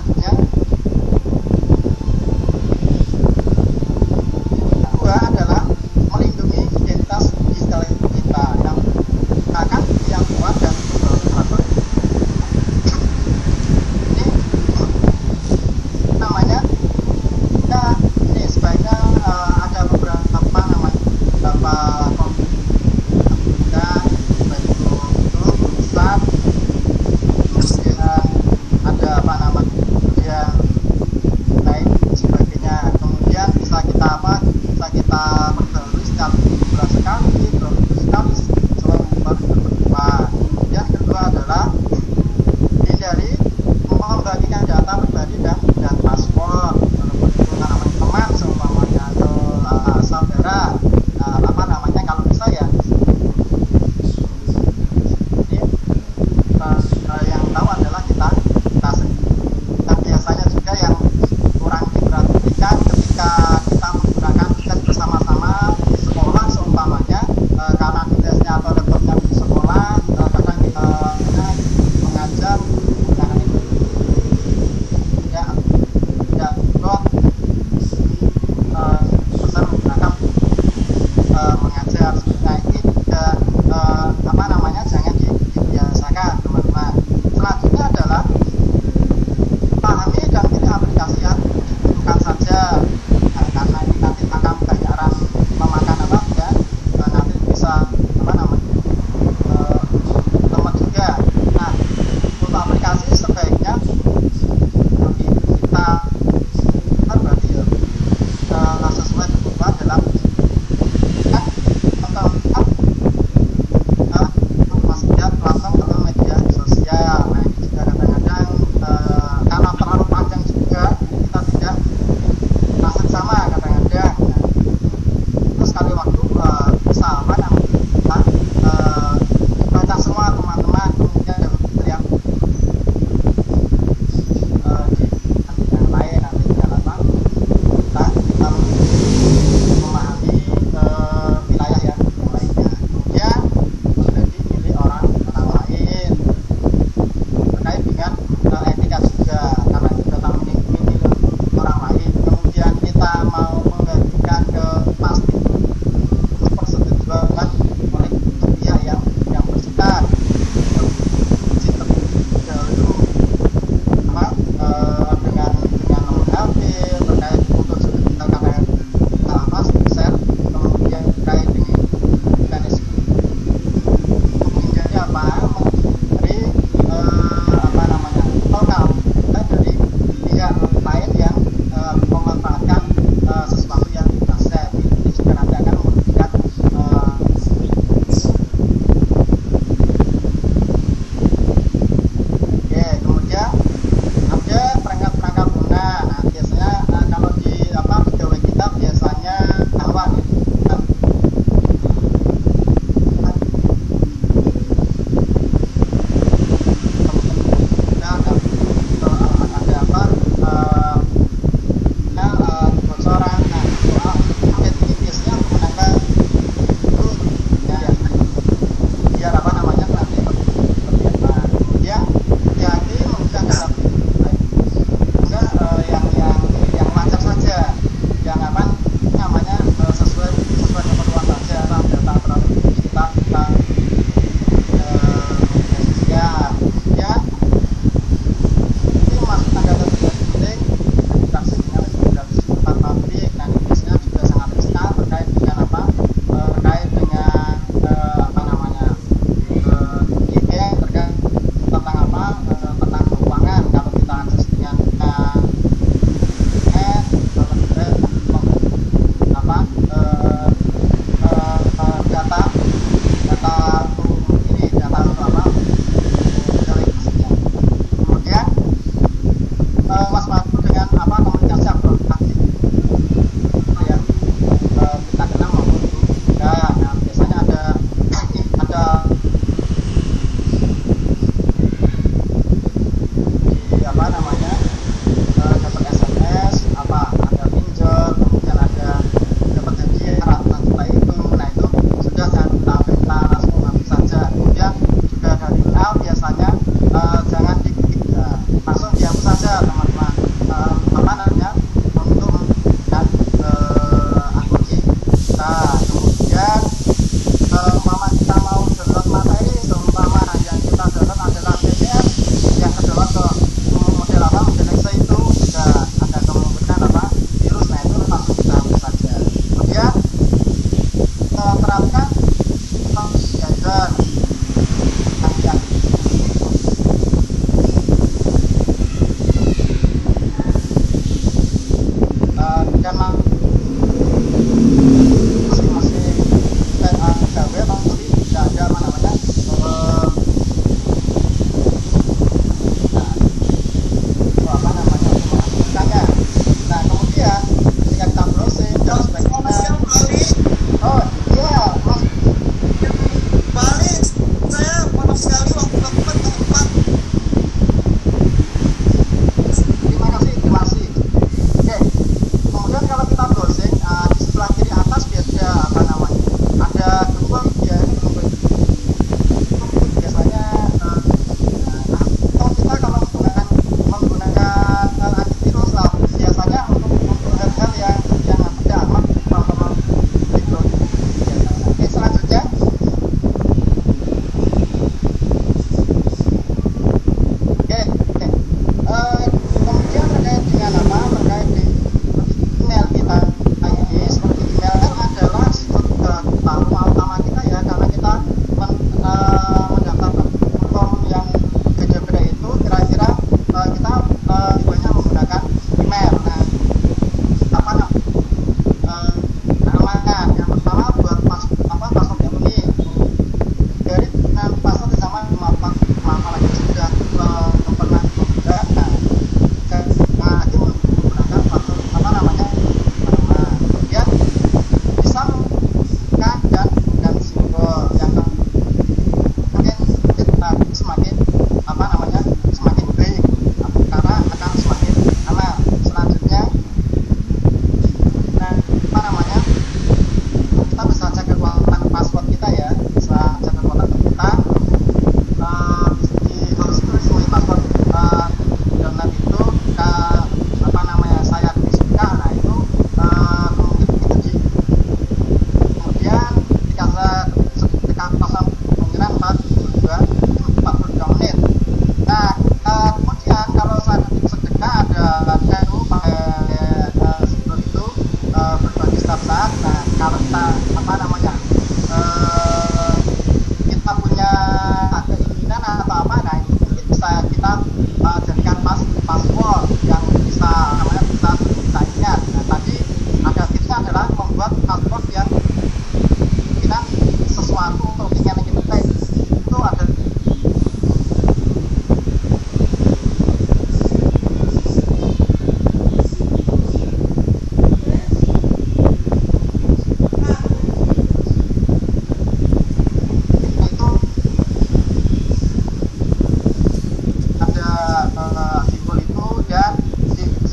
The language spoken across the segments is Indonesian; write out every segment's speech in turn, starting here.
satunya. Kedua adalah melindungi identitas digital kita yang akan yang kuat dan teratur. Ini namanya kita ini sebaiknya ada beberapa namanya beberapa pengguna baik itu guru besar, kemudian ada apa namanya, kemudian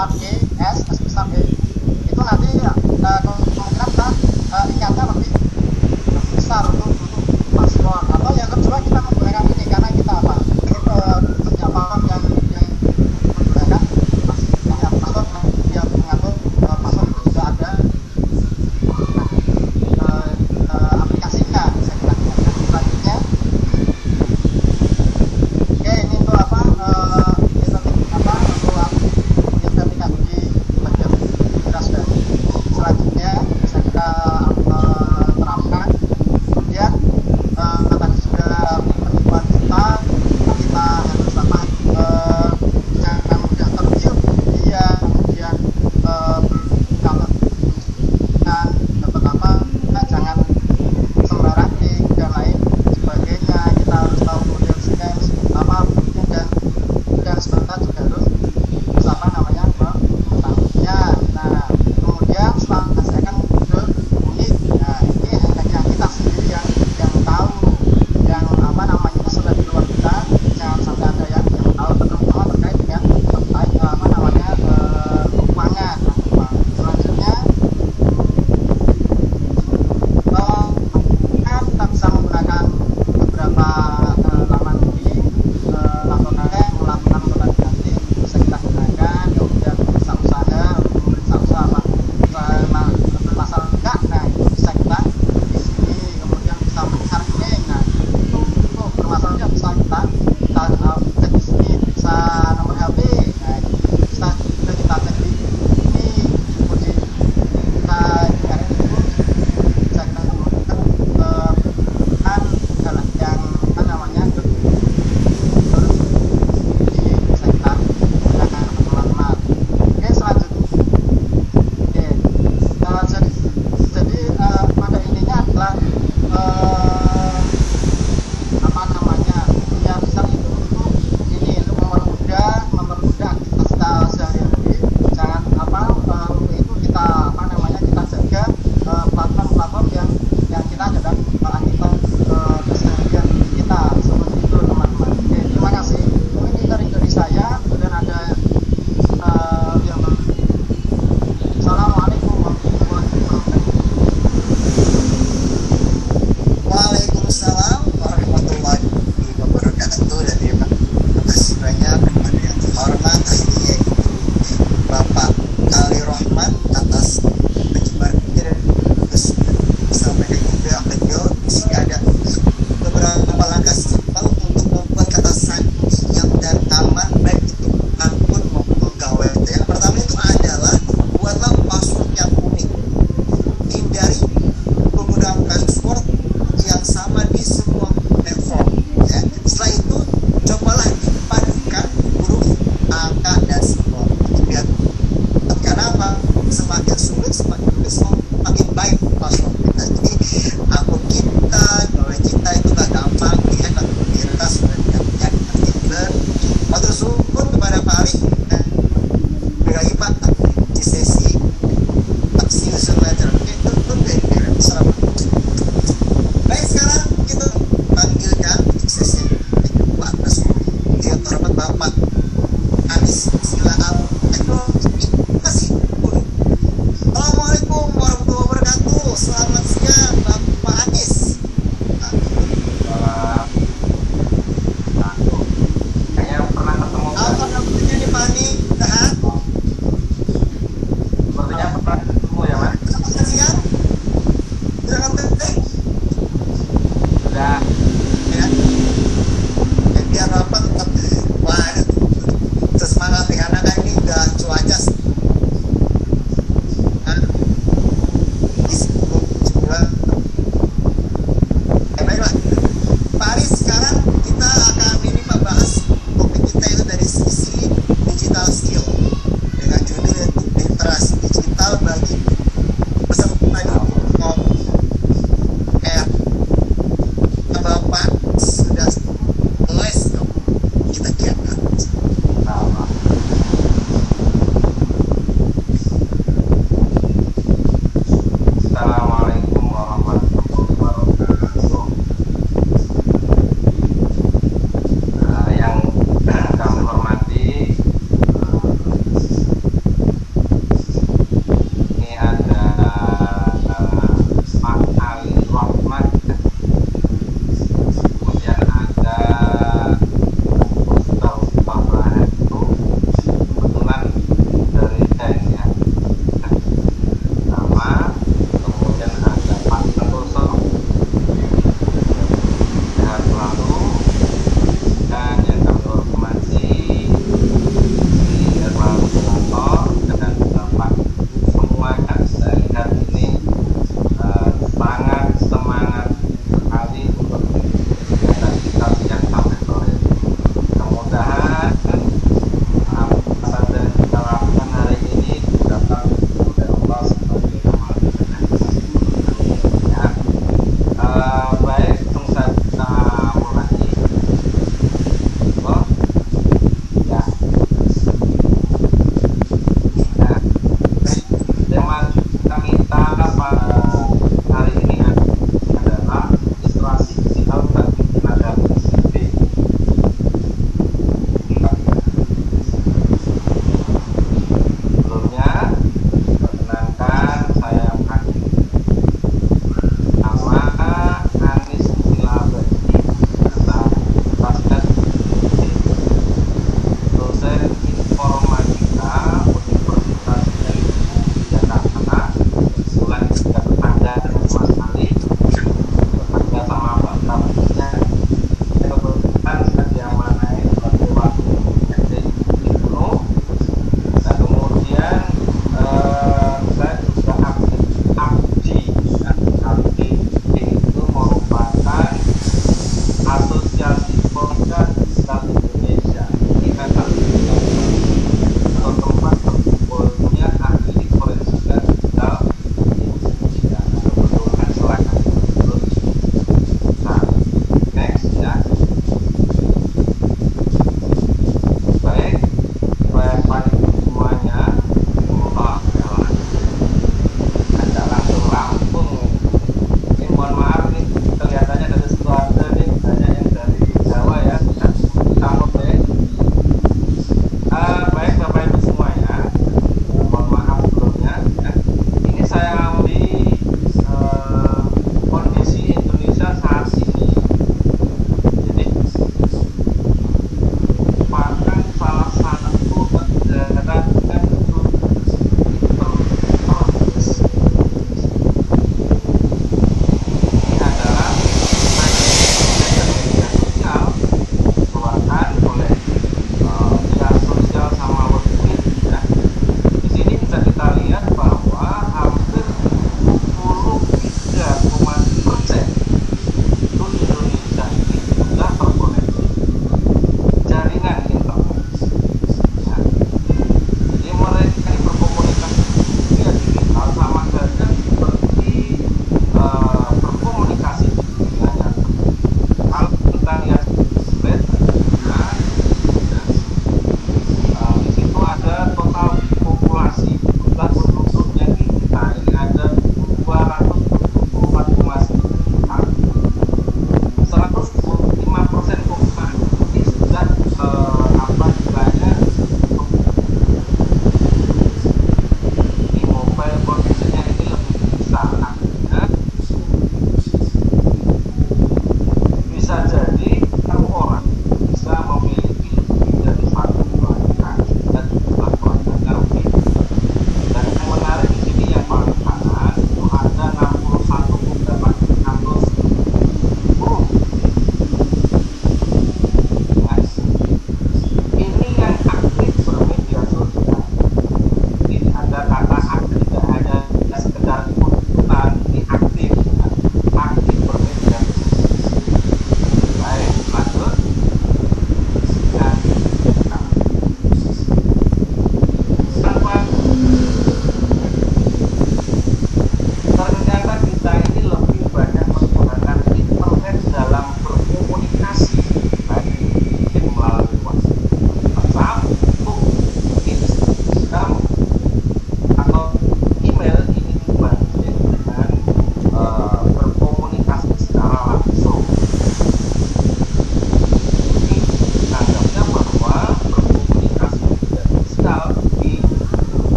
besar E, S besar E, itu nanti kemungkinan kita ingatnya lebih besar untuk password. Atau yang kedua kita menggunakan ini karena kita apa? Punya platform yang menggunakan password yang mengatur password itu juga ada aplikasinya. Saya kira selanjutnya, oke ini untuk apa? Untuk identifikasi di bagian jelas dan selanjutnya bisa kita terapkan. Kemudian tadi sudah penipuan kita harus apa? Jangan mudah tergiur dia, kemudian kalau dan dapat apa? Jangan sembarang link dan lain sebagainya. Kita harus tahu model scam apa dan sebentar juga harus apa namanya mengetahuinya. Nah kemudian setelah saya akan ke unit. Nah ini hanya kita sendiri yang tahu, yang apa namanya sudah di luar kita. Jangan sampai ada yang tahu, terutama terkait dengan apa namanya keuangan. Selanjutnya kita bisa menggunakan beberapa laman ini, melakukan kontak ganti bisa kita gunakan. Kemudian bisa usaha, memeriksa usaha apa masalah enggak, nah itu bisa kita di sini. Kemudian bisa melihat link, nah itu bermasalahnya bisa kita cek di sini. Bisa nomor HP, nah itu bisa juga kita cek di ini. Kemudian kita cari itu bisa kita gunakan jalan yang apa namanya terus bisa kita gunakan teman-teman. Oke selanjutnya, jadi pada intinya adalah apa namanya ya bisa itu ini untuk mempermudah aktivitas kita sehari-hari. Jangan apa itu kita apa namanya kita jaga platform-platform yang kita sedang aktivitas keseharian kita seperti itu teman-teman. Oke terima kasih. Mungkin itu dari saya. Kemudian ada yang Assalamualaikum warahmatullahi wabarakatuh. Waalaikumsalam warahmatullahi wabarakatuh. Dan terima kasih banyak kepada yang terhormat Ahli Bapak Ali Rahman atas penyebarannya dan sampaikan juga beliau di sini ada beberapa langkah simpel untuk membuat kata sandi yang dan aman baik itu akun maupun pegawai. Yang pertama itu adalah buatlah password yang unik. Hindari penggunaan password yang sama di semua platform. Ya. Setelah itu cobalah padukan huruf, angka dan simbol. Biar kenapa? Semakin sulit semakin baik password kita. Jadi akun kita, pegawai kita itu gak gampang dihack atau diretas sudah dihack. Matur syukur kepada Pak Ali dan lagi Pak di sesi aksi usul belajar. Oke, tutup dari Assalamualaikum. Baik, sekarang kita panggilkan sesi kedua atas yang terhormat Bapak Anies Sila Al-Masih. Assalamualaikum warahmatullahi wabarakatuh. Selamat siang Bapak Anies. Kayaknya pernah ketemu kan? Alhamdulillah nih Pak Anies. Sehat? Sepertinya pernah ketemu ya Mas? Selamat siang. Jangan penting. Sudah. Ya. Biar Bapak tetap wah semangat nih karena kan ini udah cuaca baiklah Pak Aris, sekarang kita akan ini Pak bahas topik kita itu dari sisi digital skill dengan judul yaitu literasi digital bagi peserta Bapak sudah mulai kita kiatkan. Assalamualaikum warahmatullahi wabarakatuh. Yang kami hormati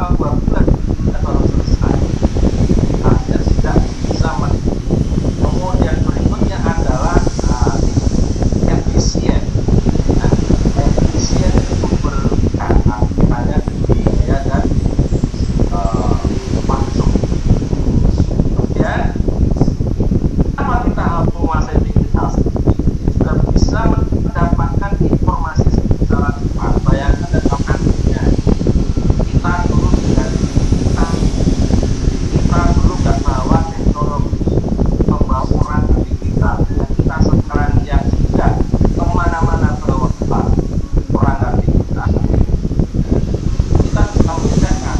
selama 2 bulan kita baru selesai. Artinya tidak bisa kemudian berikutnya adalah efisien. Nah, efisien itu berkaitannya biaya dan waktu. Kemudian apa kita harus menguasai digitalisasi? Sudah bisa mendapatkan informasi secara cepat. Bayangkan dan artinya kita dulu kita dulu nggak bawa teknologi membawa orang digital. Dan kita sekarang yang sudah kemana-mana bawa orang digital. Kita bisa memudahkan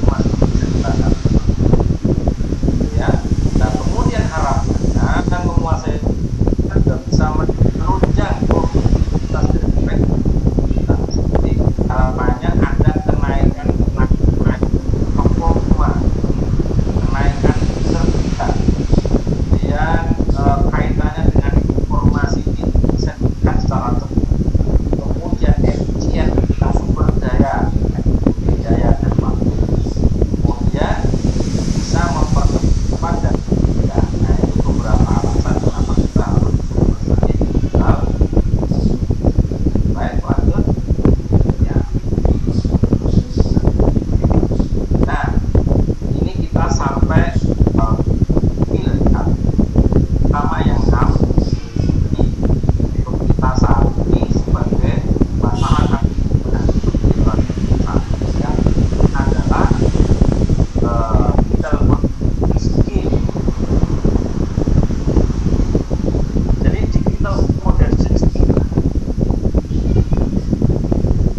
masuk ke sana. Ya, dan kemudian harapannya akan menguasai dan bisa menunjang produktivitas dan efektivitas. Jadi harapannya ada kenaikan performa, kenaikan sertifikat, kemudian kaitannya dengan informasi disajikan secara cepat, kemudian efisien sumber daya dan waktu, kemudian bisa mempercepat dan ya, nah itu beberapa alasan kenapa kita harus menguasai digital. Baik, lanjut ya. Nah, ini kita sampai pilihan pertama yang harus untuk kita saat ini sebagai masyarakat yang adalah digital skill. Jadi digital moderation skill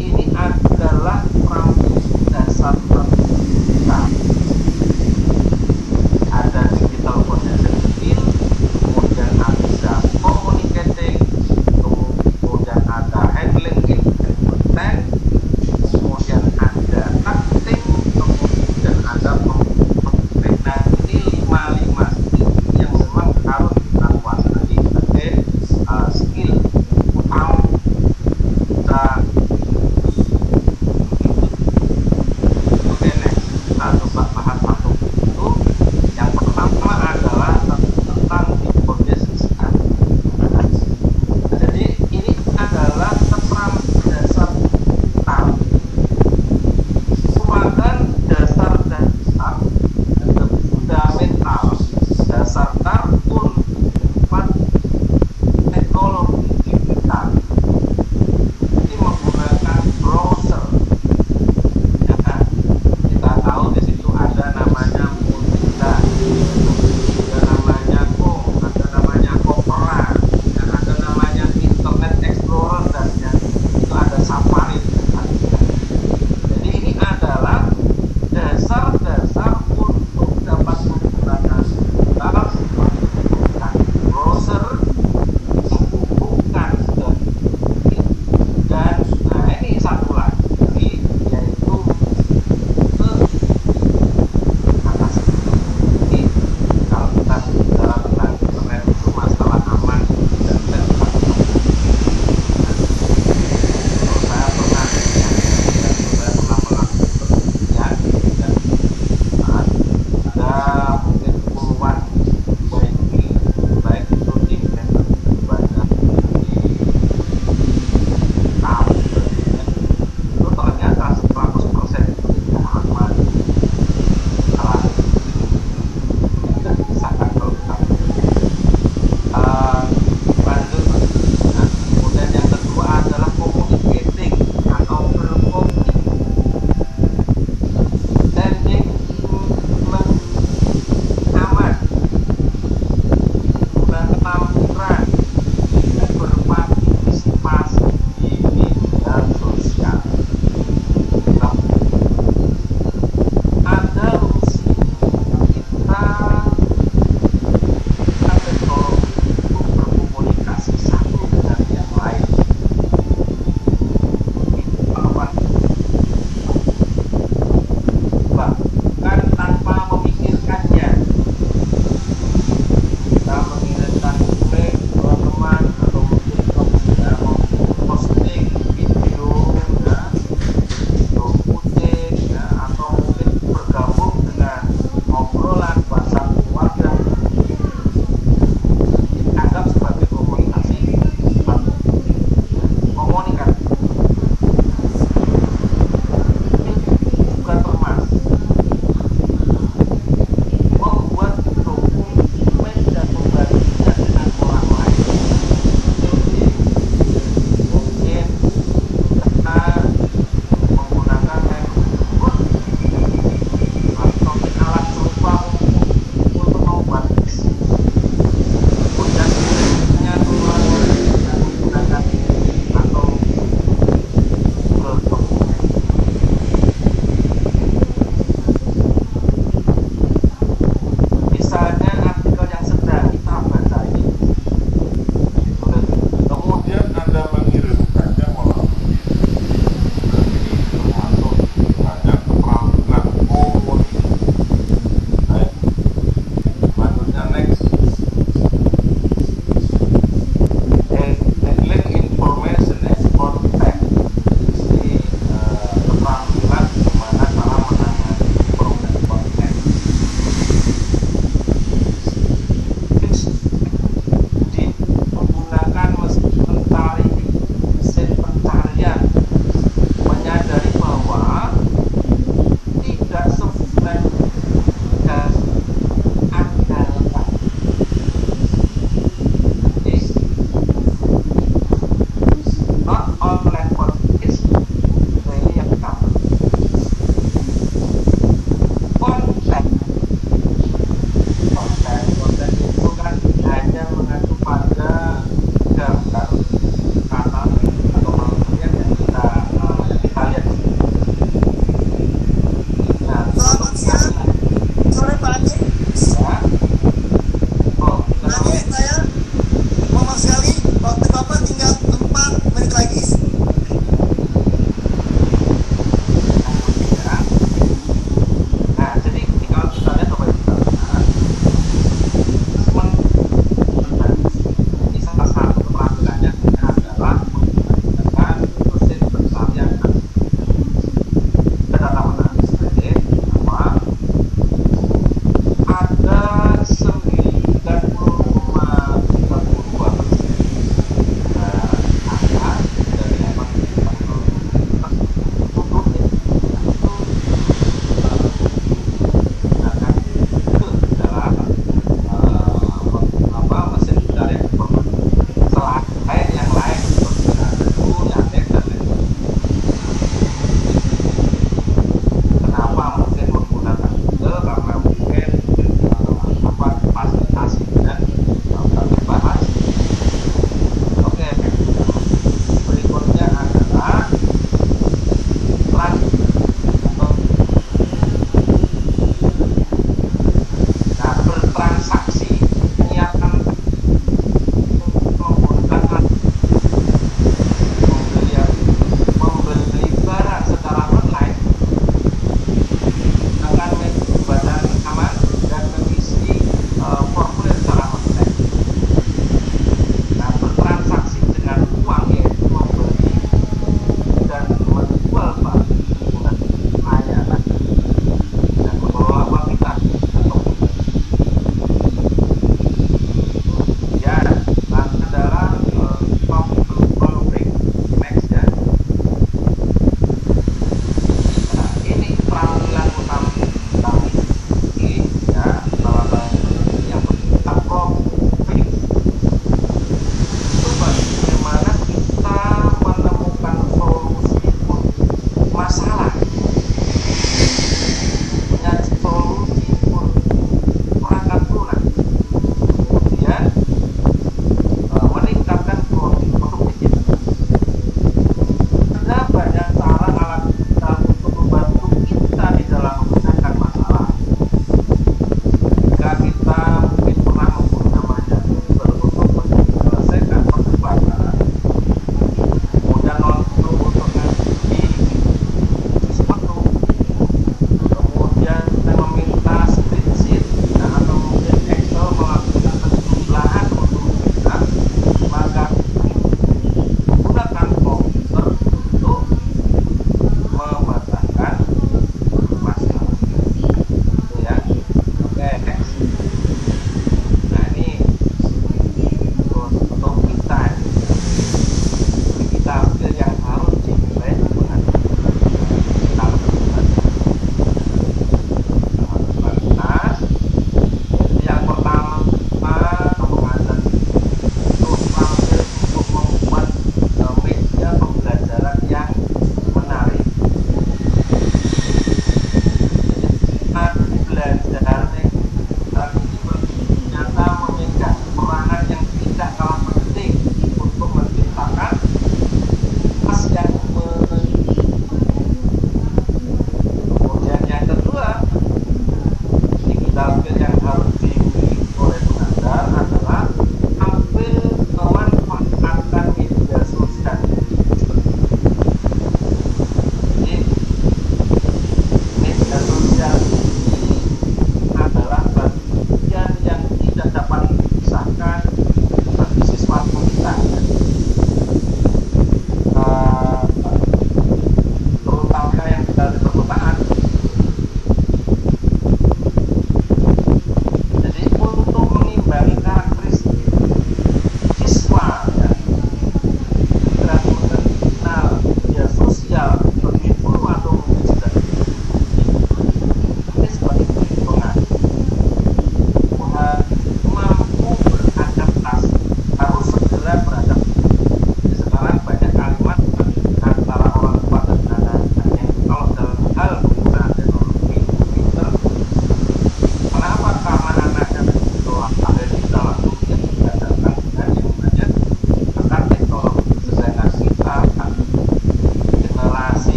ini adalah pramugari dasar kita. Ada digital moderation skill, kemudian ada communicating, kemudian ada handling content, kemudian ada acting, kemudian ada pemimpin. Nah, ini 5 skill yang memang harus kita kuasai sebagai skill utama kita. Oke, next kita coba bahas satu itu. Yang pertama adalah tentang information system. Jadi ini adalah keterampilan dasar kita, merupakan dasar fundamental dasar untuk teknologi digital. Ini menggunakan browser, ya kan? Kita tahu di situ ada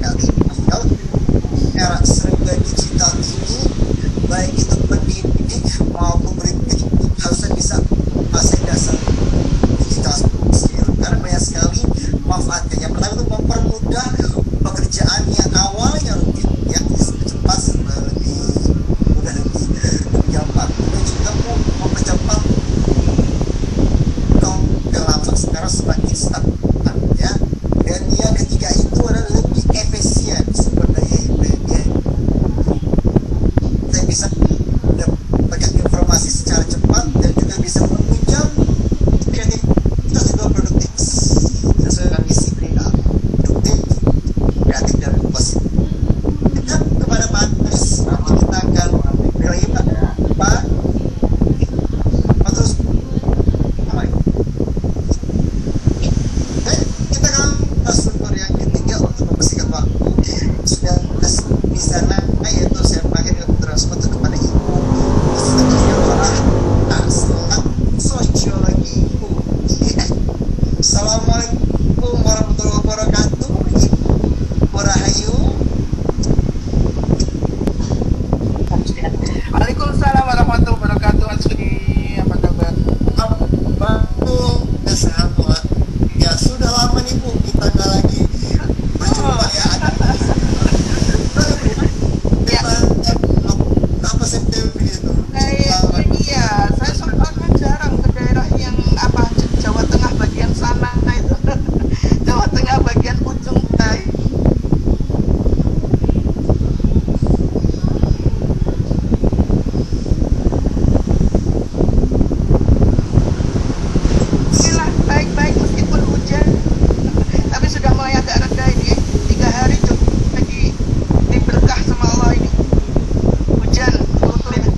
barangkali kalau era serba digital ini, baik itu pendidik maupun pendidik harusnya bisa menguasai dasar digital skill, karena banyak sekali manfaatnya. Yang pertama itu mempermudah pekerjaan yang awalnya rumit, yang bisa cepat lebih mudah, lebih gampang, dan juga mempercepat kelangsungan sekarang semakin instan ya. Dan yang ketiga itu adalah lebih efisien sumber daya ya. Saya bisa mendapatkan informasi secara cepat dan juga bisa menunjang kreativitas juga produktif sesuai misi produktif, kreatif dan positif. Kita kepada Pak Anies, nanti kita akan beri Pak terus kita kan struktur yang ketiga untuk membersihkan waktu sudah di sana, yaitu saya pakai dengan transfer kepada ibu sosiologi ibu. Assalamualaikum warahmatullahi wabarakatuh. Ibu Rahayu. Waalaikumsalam warahmatullahi wabarakatuh. Mas Sudi, apa kabar? Bagus, sahabat. Ya sudah lama nih Bu, kita nggak lagi berjumpa ya. Apa September gitu? Iya, saya soalnya jarang ke daerah yang Jawa Tengah bagian sana itu. Jawa Tengah bagian ujung Inilah baik-baik meskipun hujan, tapi sudah mulai agak reda ini. 3 hari cukup lagi diberkah sama Allah ini. Hujan turut-turut.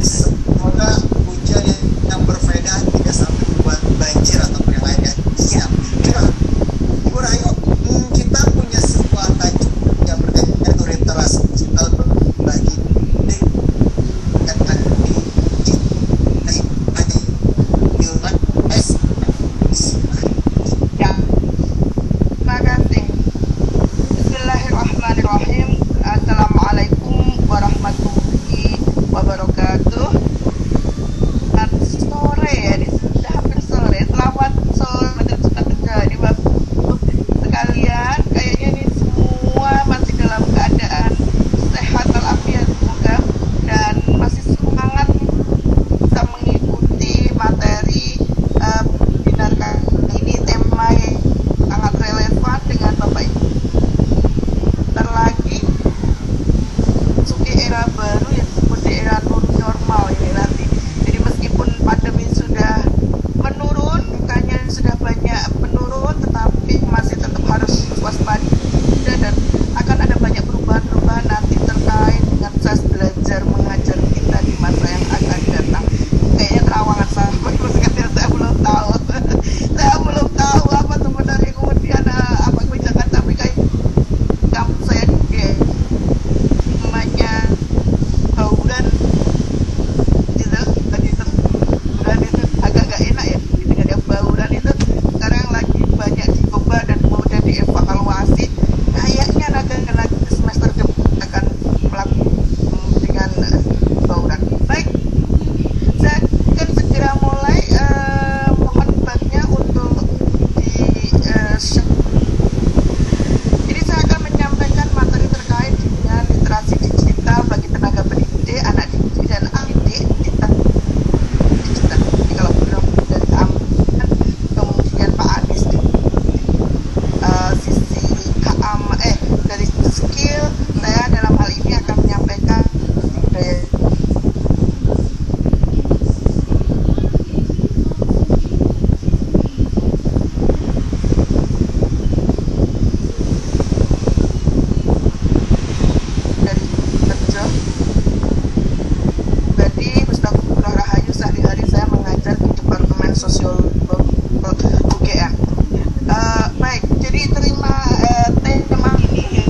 Semoga hujan yang berfaedah tidak sampai membuat banjir atau yang lainnya. Iya. Ibu Rahayu, kita punya sebuah tajuk yang berkaitan dengan literasi digital bagi Ya, terima kasih. Bismillahirrahmanirrahim. Assalamualaikum warahmatullahi wabarakatuh. Sore ya, ini sudah hampir sore. Selamat sore sudah terjadi Bapak sekalian. Kayaknya ini semua masih dalam keadaan sehat walafiat semoga, dan masih semangat bisa mengikuti materi webinar kali ini. Tema yang sangat relevan dengan Bapak Ibu. Bentar lagi suki era baru yang disebut era normal ini nanti. Jadi meskipun pandemi sudah menurun, bukannya sudah banyak menurun, tetapi masih tetap harus waspada, dan akan ada banyak perubahan-perubahan nanti terkait dengan proses belajar mengajar kita di masa yang akan datang. Kayaknya terawangan sampai sekalian, saya belum tahu. Saya belum tahu apa sebenarnya kemudian apa kebijakan, tapi kayak kampus saya dia namanya bauran gitu, dan itu agak-agak enak ya dengan yang bauran itu sekarang lagi banyak dicoba dan kemudian dievaluasi. Kayaknya lagi semester depan akan melakukan dengan bauran. Baik, saya akan segera mulai. Mohon baiknya untuk di jadi saya akan menyampaikan materi terkait dengan literasi digital bagi tenaga pendidik, anak didik dan adik digital. Jadi kalau belum dari keamanan, kemudian Pak Anies sisi dari skill, saya dalam hal ini akan menyampaikan dari kerja. Jadi Mustaqfirullah Rahayu, sehari-hari saya mengajar di Departemen Sosiologi UGM. Baik, jadi terima tema ini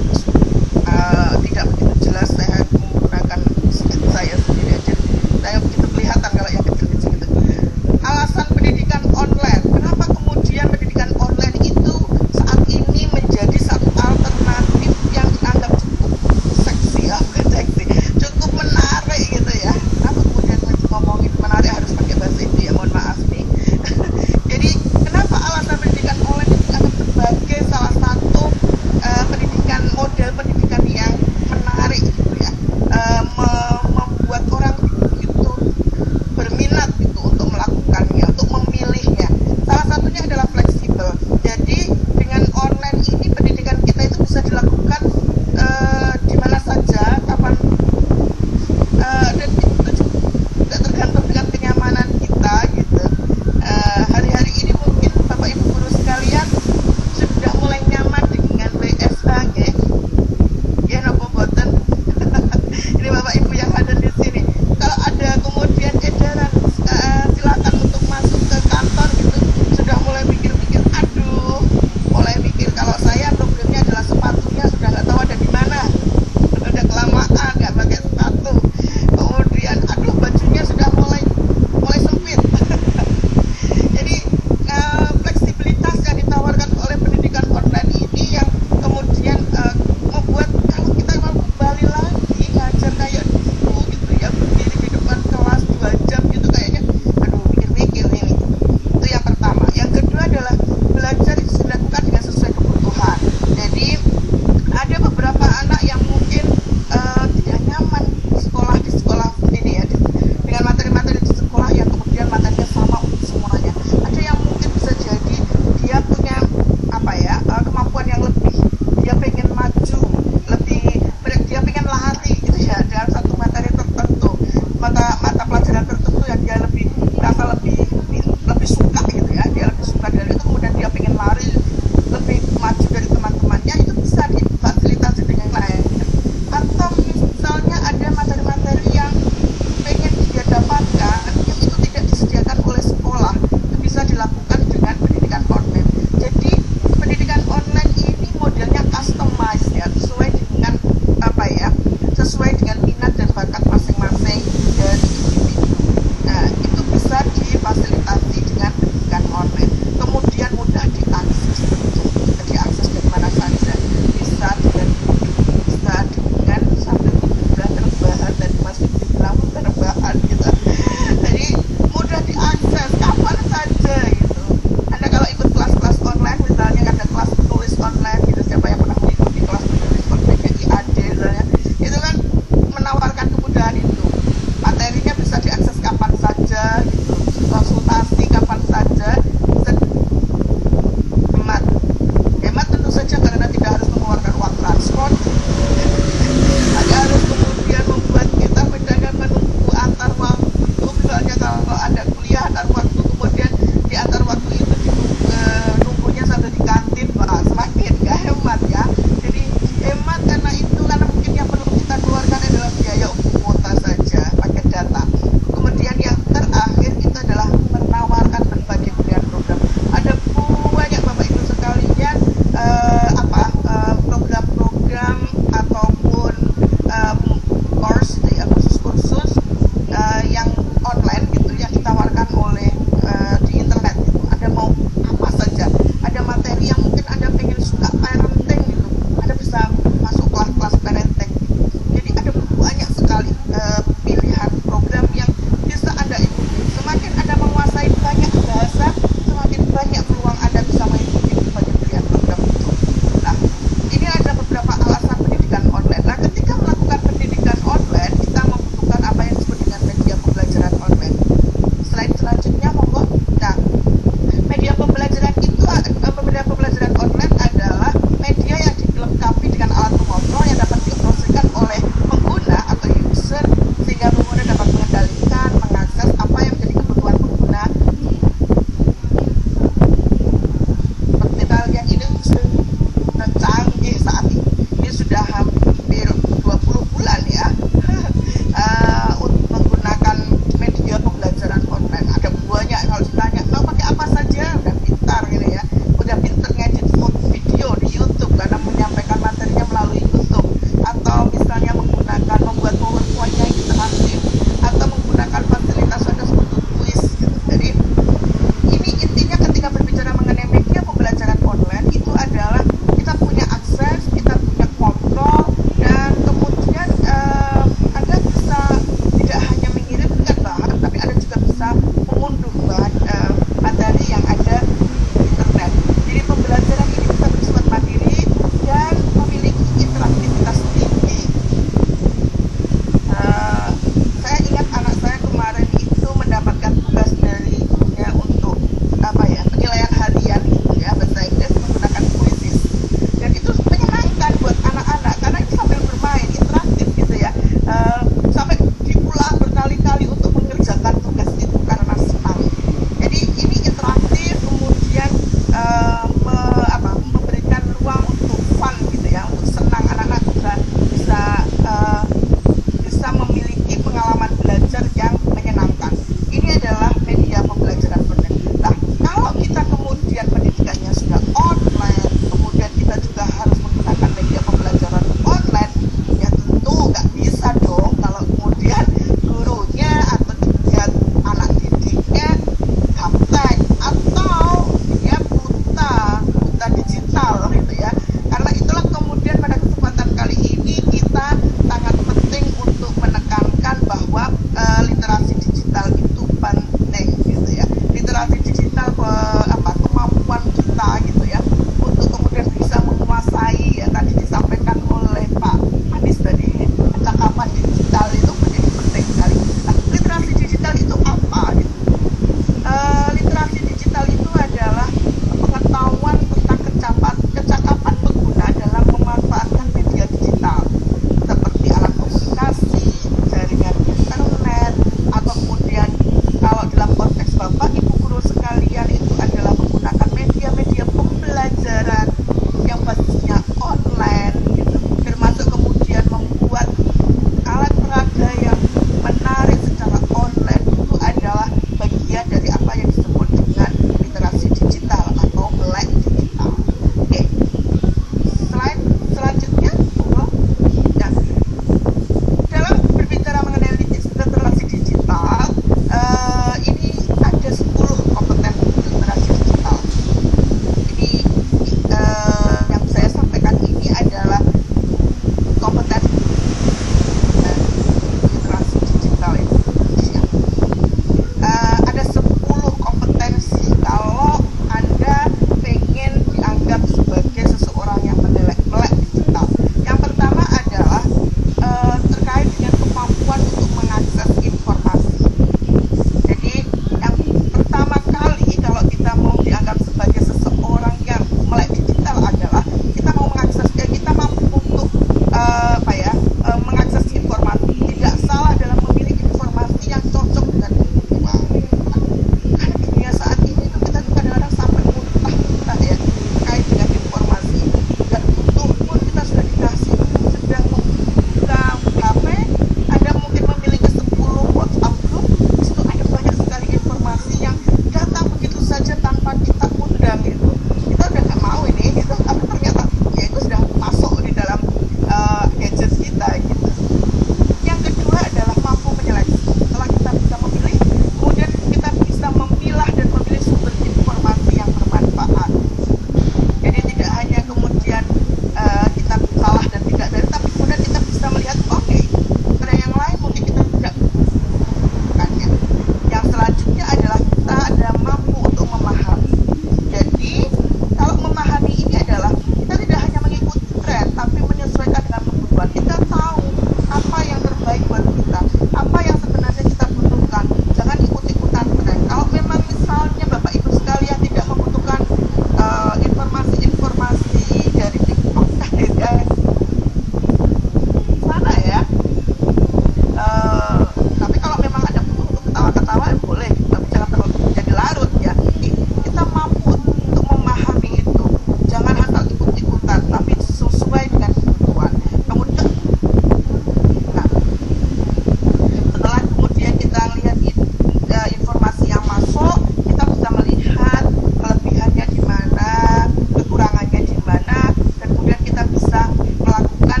bisa melakukan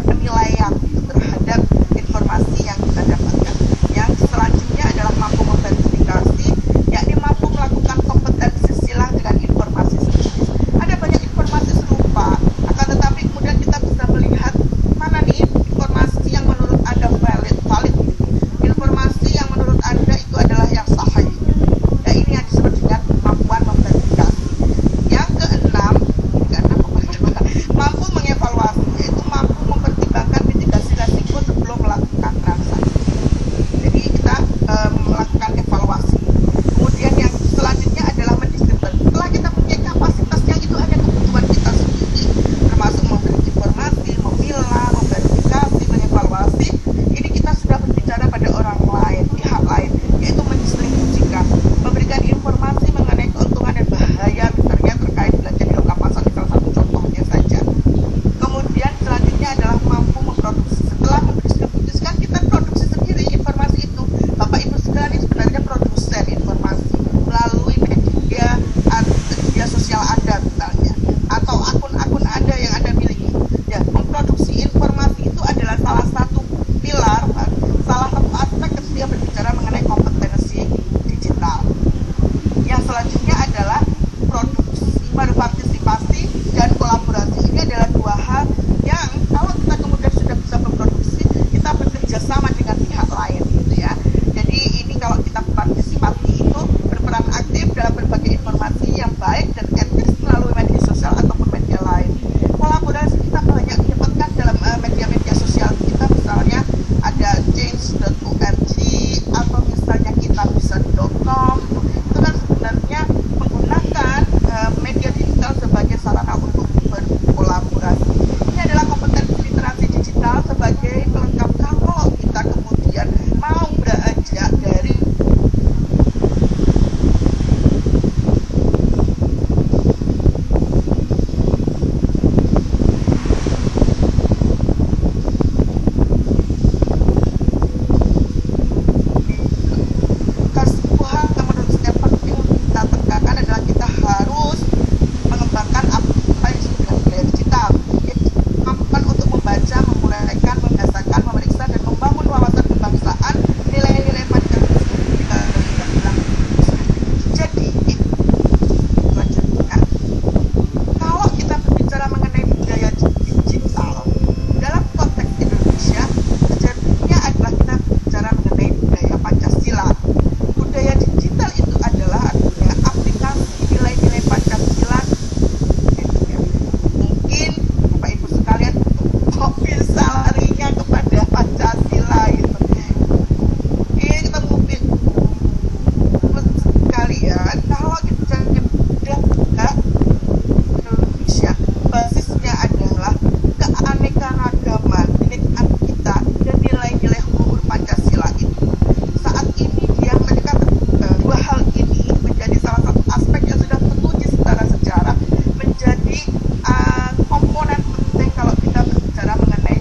penilaian terhadap informasi yang kita dapatkan. Yang selanjutnya adalah mampu memverifikasi, yakni mampu melakukan kompetensi silang dengan informasi sejenis. Ada banyak informasi serupa, akan tetapi kemudian kita bisa melihat mana nih informasi yang menurut Anda valid, informasi yang menurut Anda itu adalah yang sahih. Nah, ini yang disebut dengan kemampuan memverifikasi. Yang keenam, mampu mengevaluasi, yaitu mampu mempertimbangkan mitigasi resiko sebelum melakukan transaksi. Jadi kita melakukan evaluasi. Kemudian yang selanjutnya adalah mendistribusi. Setelah kita punya kapasitas yang itu ada kebutuhan kita sendiri, termasuk memberi informasi, memilah, memverifikasi, mengevaluasi. Ini kita sudah berbicara pada orang lain, pihak lain, yaitu mendistribusikan, memberikan informasi mengenai keuntungan dan bahaya misalnya terkait belanja di lokal pasar, salah satu contohnya saja. Kemudian selanjutnya adalah mampu memproduksi. Setelah mendistribusikan, kita produksi sendiri informasi itu. Bapak Ibu sekalian sebenarnya produsen informasi melalui media sosial Anda misalnya, atau akun-akun Anda yang Anda miliki. Ya, memproduksi informasi itu adalah salah satu pilar, salah satu aspek ketika berbicara mengenai kompetensi digital. Yang selanjutnya adalah produksi, berpartisipasi, dan kolaborasi. Ini adalah dua hal yang kalau kita kemudian sudah bisa memproduksi, kita bekerja sama dengan pihak lain gitu ya. Jadi ini kalau kita partisipasi itu berperan aktif dalam berbagai informasi yang baik dan etis melalui media sosial ataupun media lain. Kolaborasi kita banyak dapatkan dalam media-media sosial kita, misalnya ada change.org atau misalnya kitabisa.com. Itu kan sebenarnya menggunakan media digital sebagai sarana untuk berkolaborasi. Ini adalah kompetensi literasi digital sebagai pelengkap kalau kita kemudian mau beranjak dari kesepuhan yang menurut saya penting untuk kita tekankan adalah kita harus mengembangkan apa yang disebut dengan budaya digital, yaitu kemampuan untuk membaca, menguraikan, membahasakan, memeriksa, dan membangun wawasan kebangsaan, nilai-nilai Pancasila. Jadi selanjutnya, kalau kita berbicara mengenai budaya digital dalam konteks Indonesia, sejatinya adalah kita berbicara mengenai budaya Pancasila. Budaya digital itu adalah artinya aplikasi nilai-nilai Pancasila. Mungkin Bapak Ibu sekalian kok bisa larinya kepada Pancasila gitu. Ini kita mungkin sekalian kalau kita tidak Indonesia, basisnya adalah keanekaragaman kebinekaan kita dan nilai-nilai luhur Pancasila itu. Saat ini dia menekan dua hal ini menjadi salah satu aspek yang sudah teruji secara sejarah menjadi komponen penting kalau kita berbicara mengenai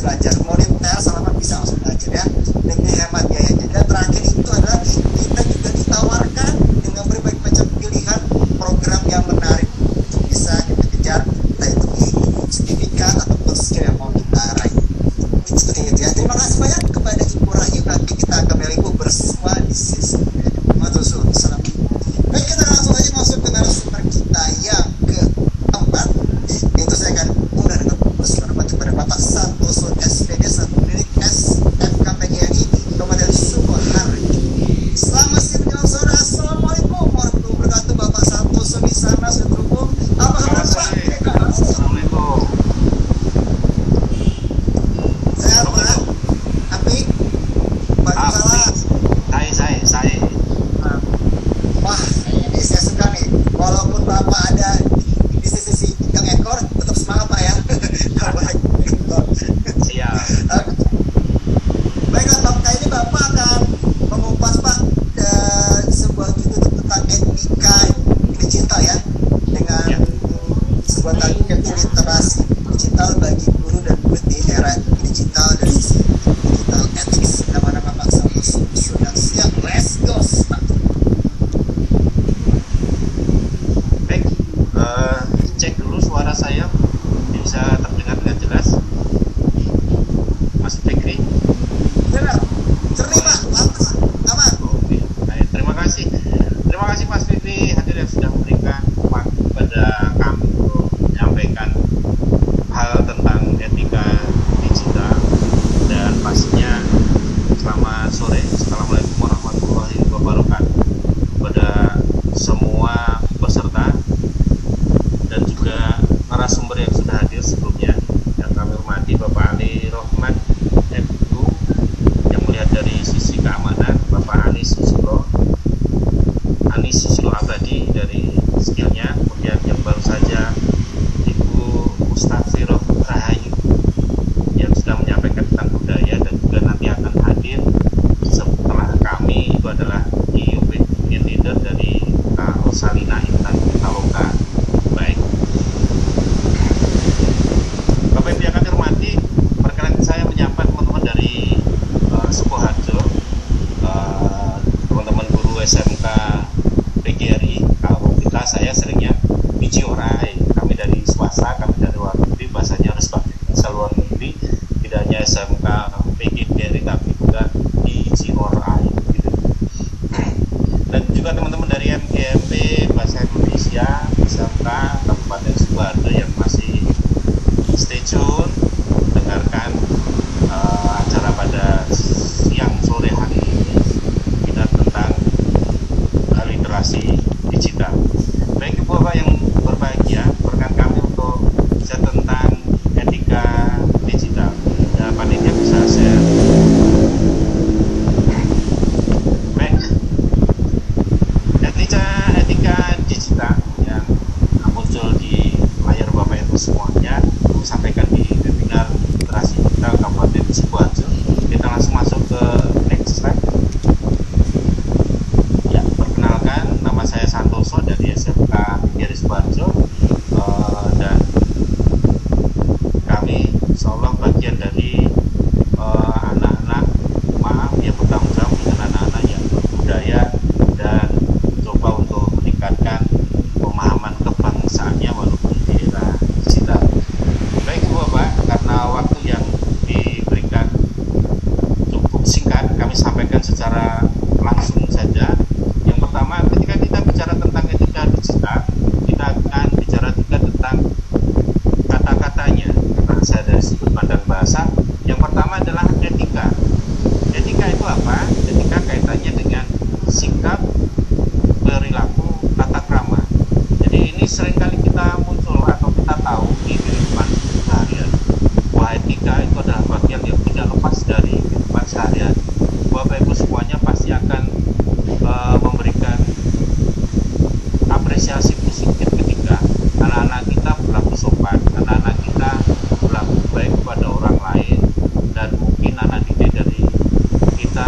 belajar, monitor selama bisa langsung belajar ya, demi hemat biayanya. Dan terakhir itu adalah kita juga ditawarkan dengan berbagai macam pilihan program yang menarik untuk bisa kita kejar, entah itu sertifikat ataupun skill yang mau kita raih. Seperti itu ya. Terima kasih banyak kepada Ibu Rahim. Nanti kita akan melihat bersama di sisi Madrasah Salam. Baik, kita langsung aja masuk ke narasumber kita yang keempat. Itu saya akan mulai dengan berhormat kepada Bapak Santoso SPD selaku pendidik SFKPGRI Kabupaten Sukoharjo. Selamat siang menjelang sore. Assalamualaikum warahmatullahi wabarakatuh. Bapak Santoso di sana sudah terhubung. Apa kabar Pak? Assalamualaikum. Sehat Pak? Api? Waalaikumsalam. Saya. Wah, ini saya suka nih. Walaupun Bapak ada di sisi yang ekor, tetap semangat Pak ya. Siap. Baiklah Pak, kali ini Bapak akan mengupas Pak sebuah judul tentang etika digital ya, dengan Ya. sebuah target literasi digital bagi guru dan murid di era digital dari sisi digital ethics. Nama-nama Pak Santoso sudah siap. Let's go Pak. Baik, cek dulu suara saya bisa terdengar dengan jelas. Mas Fikri. Benar, jernih Pak, mantap, aman. Oke, baik. Terima kasih Mas Fikri hadir yang sudah memberikan waktu pada kami untuk menyampaikan hal tentang etika digital. Dan pastinya selamat sore. Assalamualaikum warahmatullahi wabarakatuh kepada semua peserta dan juga narasumber yang sudah hadir sebelumnya. Yang kami hormati Bapak Ali Rohman MPU yang melihat dari sisi keamanan, Bapak Anis Susilo Abadi dari skillnya, kemudian yang baru saja Ibu Mustafiroh Rahayu yang sudah menyampaikan tentang budaya dan juga nanti akan hadir setelah kami itu adalah IUP Union Leader dari Rosalina Intan Pitaloka. Baik, Bapak Ibu yang kami hormati, perkenankan saya menyapa teman-teman dari Sukoharjo, teman-teman guru SMK PGRI. Kalau kita, saya seringnya biji orai, kami dari swasta, kami dari luar negeri, bahasanya harus pakai bahasa luar negeri, tidak hanya SMK PGRI tapi juga biji orai gitu. Dan juga teman-teman dari MGMP Bahasa Indonesia SMK Kabupaten Sukoharjo yang masih stay tune dengarkan acara pada siang sore hari ini kita tentang literasi digital. Baik Ibu Bapak yang berbahagia, berkenan kami untuk bisa tentang etika digital. Dan panitia bisa share. Baik, etika digital yang muncul di layar Bapak Ibu semuanya, kami sampaikan di webinar literasi digital Kabupaten Sukoharjo. Kita langsung masuk ke next slide. Ya, perkenalkan, nama saya Santoso dari SMK PGRI Sukoharjo, dan kami insyaallah bagian dari anak-anak yang bertanggung jawab dengan anak-anak yang berbudaya dan coba untuk meningkatkan pemahaman kebangsaannya walaupun di era digital. Baik Ibu Bapak, karena waktu yang diberikan cukup singkat, kami sampaikan secara langsung saja. Yang pertama, ketika kita bicara tentang etika digital, kita akan bicara juga tentang kata-katanya. Karena saya dari sudut pandang bahasa, yang pertama adalah etika. Etika itu apa? Etika kaitannya dengan sikap, perilaku, tata krama. Jadi ini seringkali kita muncul atau kita tahu di kehidupan seharian. Wah, etika itu adalah bagian yang tidak lepas dari kehidupan seharian. Bapak Ibu semuanya pasti akan memberikan apresiasi positif ketika anak-anak kita berlaku sopan, anak-anak kita berlaku baik kepada orang lain, dan mungkin anak didik dari kita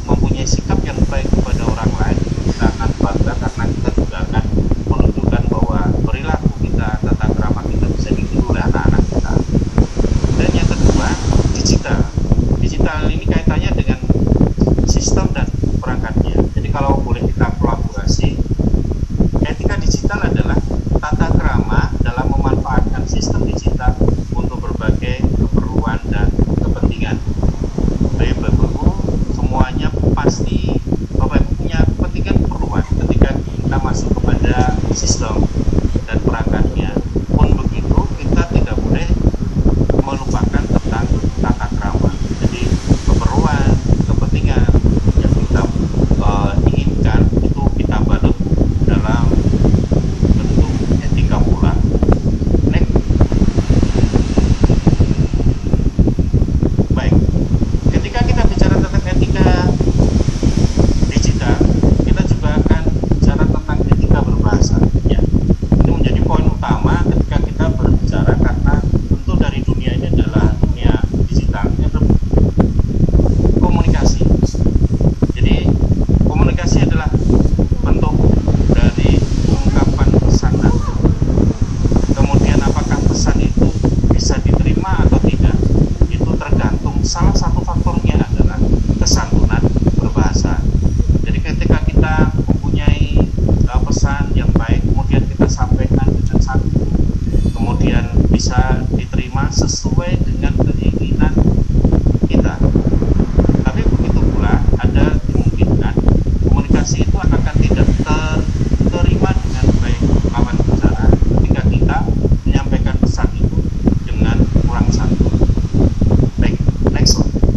mempunyai sikap yang baik kepada orang lain. Kita akan bangga karena kita juga akan menunjukkan bahwa perilaku kita, tata krama kita bisa ditiru oleh anak-anak kita. Dan yang kedua, salah satu faktornya adalah kesantunan berbahasa. Jadi ketika kita mempunyai pesan yang baik, kemudian kita sampaikan dengan santun, kemudian bisa diterima sesuai dengan keinginan kita. Tapi begitu pula ada kemungkinan komunikasi itu akan tidak terima dengan baik lawan bicara ketika kita menyampaikan pesan itu dengan kurang santun. Baik, next one.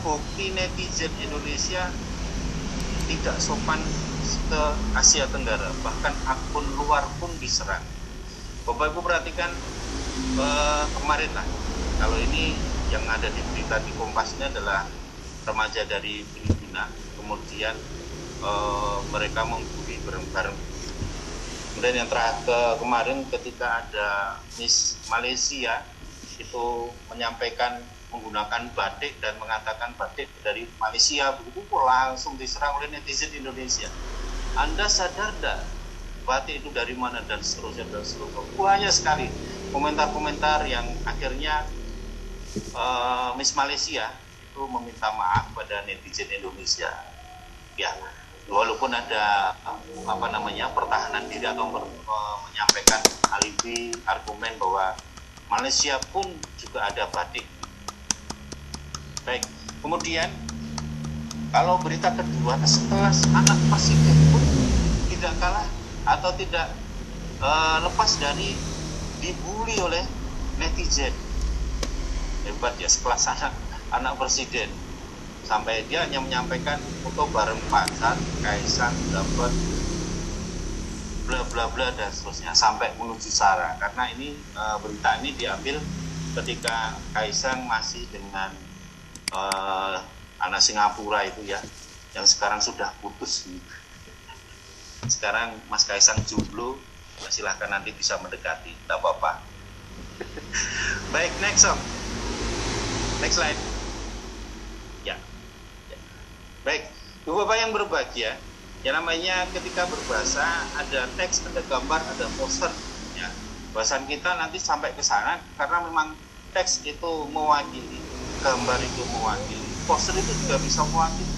terbukti netizen Indonesia tidak sopan ke Asia Tenggara, bahkan akun luar pun diserang. Bapak Ibu perhatikan kemarin lah, kalau ini yang ada di berita di Kompas ini adalah remaja dari Filipina, kemudian mereka membuli bareng-bareng. Kemudian yang terakhir kemarin ketika ada Miss Malaysia itu menyampaikan menggunakan batik dan mengatakan batik dari Malaysia, begitu langsung diserang oleh netizen Indonesia. Anda sadar tidak batik itu dari mana dan seterusnya dan seterusnya. Banyak sekali komentar-komentar yang akhirnya Miss Malaysia itu meminta maaf pada netizen Indonesia. Ya, walaupun ada pertahanan diri atau menyampaikan alibi argumen bahwa Malaysia pun juga ada batik. Baik, kemudian kalau berita kedua, sekelas anak presiden pun tidak kalah atau tidak lepas dari dibully oleh netizen. Hebat ya, sekelas anak presiden. Sampai dia hanya menyampaikan foto bareng pacar, Kaisang dapat bla bla bla dan seterusnya sampai menuju sara. Karena ini berita ini diambil ketika Kaisang masih dengan anak Singapura itu ya, yang sekarang sudah putus. Sekarang Mas Kaisang jomblo, silahkan nanti bisa mendekati, tidak apa-apa. Baik, next slide. Ya. Baik, Ibu Bapak yang berbahagia, yang namanya ketika berbahasa ada teks, ada gambar, ada poster. Ya, bahasan kita nanti sampai ke sana karena memang teks itu mewakili, gambar itu mewakili, poster itu juga bisa mewakili.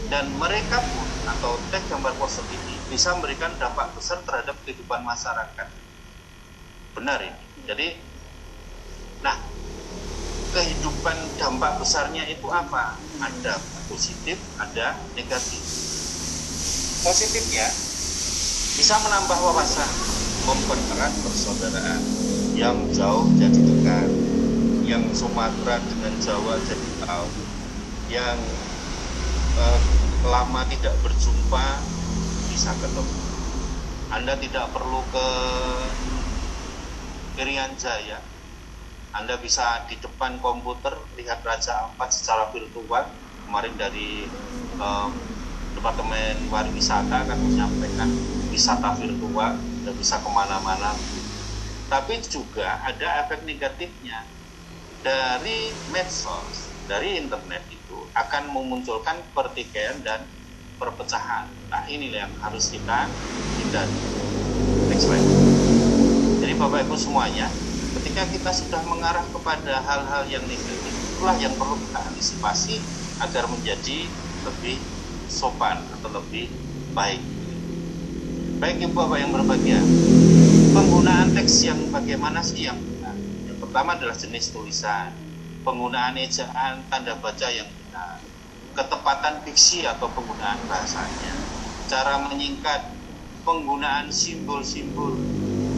Dan mereka pun atau teks, gambar, poster ini bisa memberikan dampak besar terhadap kehidupan masyarakat. Benar ini. Jadi, nah, kehidupan dampak besarnya itu apa? Ada positif, ada negatif. Positifnya bisa menambah wawasan, mempererat persaudaraan, yang jauh jadi dekat, yang Sumatera dengan Jawa jadi tahu, yang lama tidak berjumpa bisa ketemu. Anda tidak perlu ke Irian Jaya, Anda bisa di depan komputer lihat Raja Ampat secara virtual. Kemarin dari Departemen Pariwisata akan menyampaikan wisata virtual, Anda bisa kemana-mana. Tapi juga ada efek negatifnya. Dari medsos, dari internet itu akan memunculkan pertikaian dan perpecahan. Nah, inilah yang harus kita hindari. Next slide. Jadi Bapak Ibu semuanya, ketika kita sudah mengarah kepada hal-hal yang negatif, itulah yang perlu kita antisipasi agar menjadi lebih sopan atau lebih baik. Baik Ibu Bapak yang berbahagia, penggunaan teks yang bagaimana sih yang benar? Yang pertama adalah jenis tulisan, penggunaan ejaan, tanda baca yang benar, ketepatan diksi atau penggunaan bahasanya, cara menyingkat, penggunaan simbol-simbol,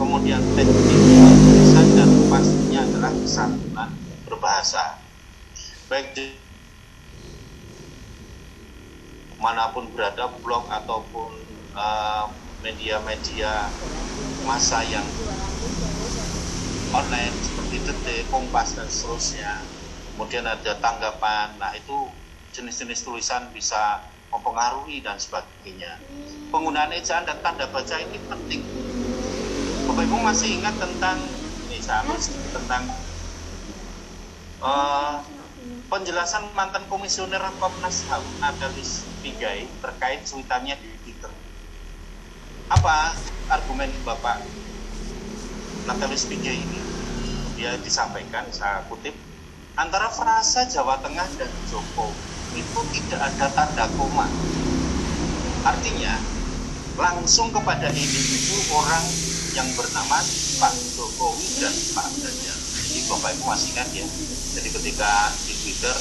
kemudian teknik tulisan, dan pastinya adalah kesantunan berbahasa. Baik manapun berada, blog ataupun media-media massa yang online seperti Detik, Kompas dan seterusnya. Kemudian ada tanggapan. Nah, itu jenis-jenis tulisan bisa mempengaruhi dan sebagainya. Penggunaan ejaan dan tanda baca ini penting. Bapak Ibu masih ingat tentang ini, tentang penjelasan mantan komisioner Komnas HAM Natalis Pigai terkait cuitannya di Twitter. Apa argumen Bapak Natalis Pigai ini? Dia disampaikan, saya kutip, antara frasa Jawa Tengah dan Jokowi itu tidak ada tanda koma. Artinya langsung kepada individu orang yang bernama Pak Jokowi dan Pak Ganjar. Jadi Bapak Ibu masih ingat ya. Jadi ketika di Twitter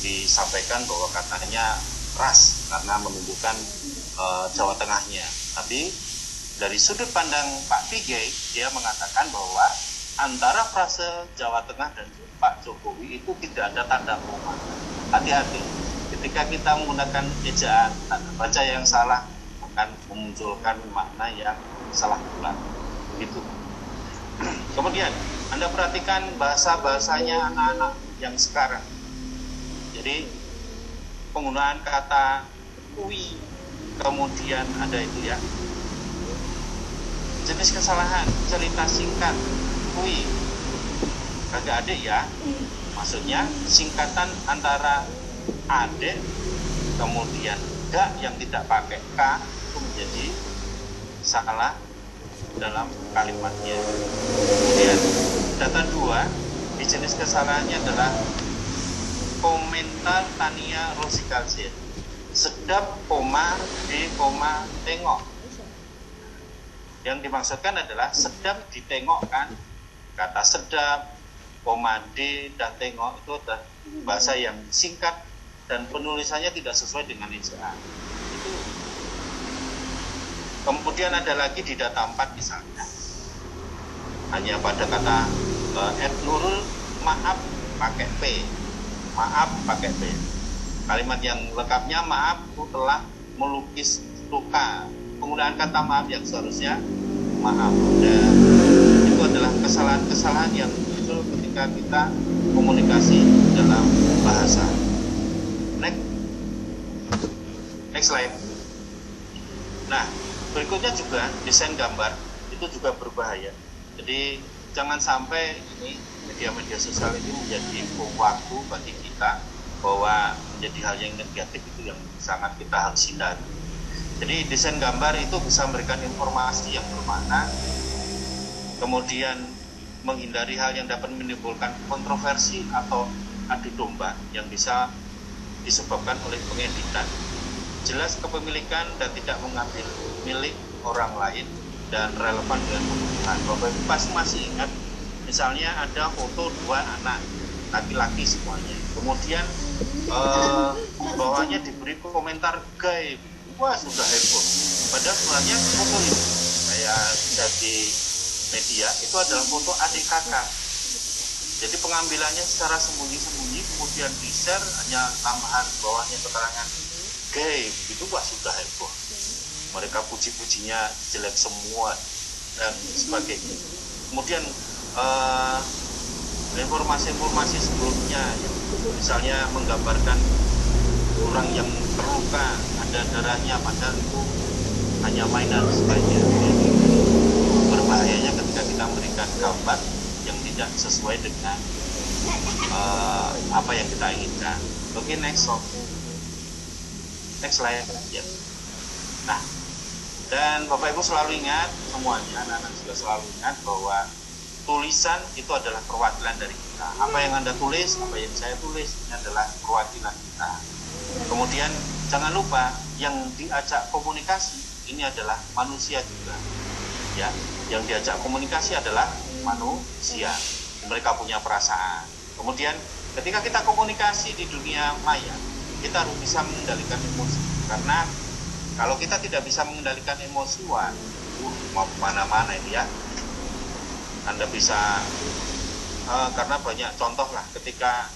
disampaikan bahwa katanya ras karena menunjukkan Jawa Tengahnya. Tapi dari sudut pandang Pak Pigai, dia mengatakan bahwa antara frase Jawa Tengah dan Pak Jokowi itu tidak ada tanda koma. hati-hati ketika kita menggunakan ejaan tanda baca yang salah akan memunculkan makna yang salah pula gitu. Kemudian Anda perhatikan bahasanya anak-anak yang sekarang. Jadi penggunaan kata kui, kemudian ada itu ya, jenis kesalahan, cerita singkat, kui, kagak adik ya, maksudnya singkatan antara adik kemudian gak yang tidak pakai k itu menjadi salah dalam kalimatnya. Kemudian data 2 di jenis kesalahannya adalah komentar Tania Rosikalsir, sedap koma di koma tengok. Yang dimaksudkan adalah sedap ditengok kan, kata sedap, koma D dan tengok itu adalah bahasa yang singkat dan penulisannya tidak sesuai dengan ejaan. Itu. Kemudian ada lagi di data 4 misalnya, hanya pada kata Nurul maaf pakai P, maaf pakai P. Kalimat yang lengkapnya maaf aku telah melukis luka. Penggunaan kata maaf yang seharusnya maaf. Dan itu adalah kesalahan-kesalahan yang muncul ketika kita komunikasi dalam bahasa. Next slide. Nah, berikutnya juga desain gambar itu juga berbahaya. Jadi jangan sampai ini media-media sosial ini menjadi bom waktu bagi kita, bahwa menjadi hal yang negatif itu yang sangat kita harus hindari. Jadi desain gambar itu bisa memberikan informasi yang bermakna, kemudian menghindari hal yang dapat menimbulkan kontroversi atau adu domba yang bisa disebabkan oleh pengeditan. Jelas kepemilikan dan tidak mengambil milik orang lain dan relevan dengan kebutuhan. Bapak Ibu pasti masih ingat, misalnya ada foto 2 anak laki-laki semuanya, kemudian bawahnya diberi komentar gaib. Wah, sudah heboh. Padahal sebenarnya foto itu saya lihat di media itu adalah foto adik kakak. Jadi pengambilannya secara sembunyi-sembunyi, kemudian di-share hanya tambahan bawahnya keterangan gaib. Itu wah sudah heboh. Mereka puji-pujinya jelek semua dan sebagainya. Kemudian informasi-informasi sebelumnya, misalnya menggambarkan orang yang terluka, ada darahnya, padahal itu hanya mainan sebagainya. Berbahayanya ketika kita memberikan gambar yang tidak sesuai dengan apa yang kita inginkan. Oke, next slide ya. Nah, dan Bapak Ibu selalu ingat, semuanya anak-anak juga selalu ingat bahwa tulisan itu adalah perwakilan dari kita. Apa yang Anda tulis, apa yang saya tulis, ini adalah perwakilan kita. Kemudian jangan lupa yang diajak komunikasi ini adalah manusia juga. Ya, yang diajak komunikasi adalah manusia. Mereka punya perasaan. Kemudian ketika kita komunikasi di dunia maya, kita harus bisa mengendalikan emosi. Karena kalau kita tidak bisa mengendalikan emosi, mau kemana-mana ini ya. Anda bisa, karena banyak contoh lah, ketika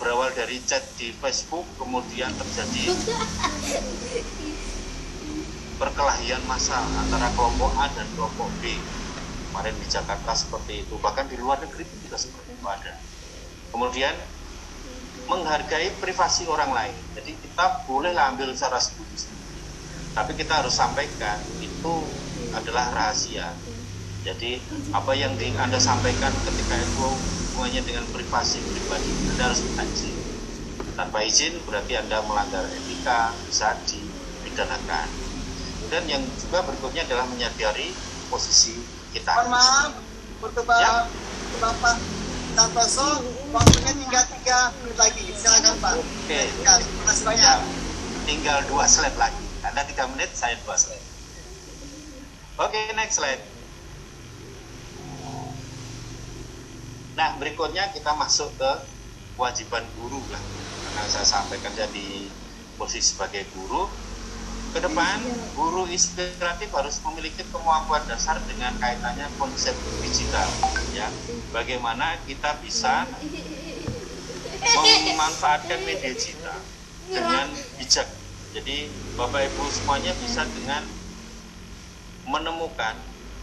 berawal dari chat di Facebook, kemudian terjadi perkelahian massal antara kelompok A dan kelompok B. Kemarin di Jakarta seperti itu, bahkan di luar negeri juga seperti itu ada. Kemudian menghargai privasi orang lain. Jadi kita bolehlah ambil secara sembunyi-sembunyi, tapi kita harus sampaikan itu adalah rahasia. Jadi apa yang Anda sampaikan ketika itu hubungannya dengan privasi pribadi, Anda harus minta izin. Tanpa izin berarti Anda melanggar etika, bisa dipidanakan. Dan yang juga berikutnya adalah menyadari posisi kita. Mohon maaf untuk Bapak Santoso, waktunya tinggal 3 menit lagi. Silakan Pak. Oke. Terima kasih banyak. Tinggal 2 slide lagi. Anda 3 menit, saya 2 slide. Oke, next slide. Nah, berikutnya kita masuk ke kewajiban guru lah. Karena saya sampaikan jadi posisi sebagai guru. Ke depan, guru inspiratif harus memiliki kemampuan dasar dengan kaitannya konsep digital. Ya, bagaimana kita bisa memanfaatkan media digital dengan bijak. Jadi Bapak Ibu semuanya bisa dengan menemukan,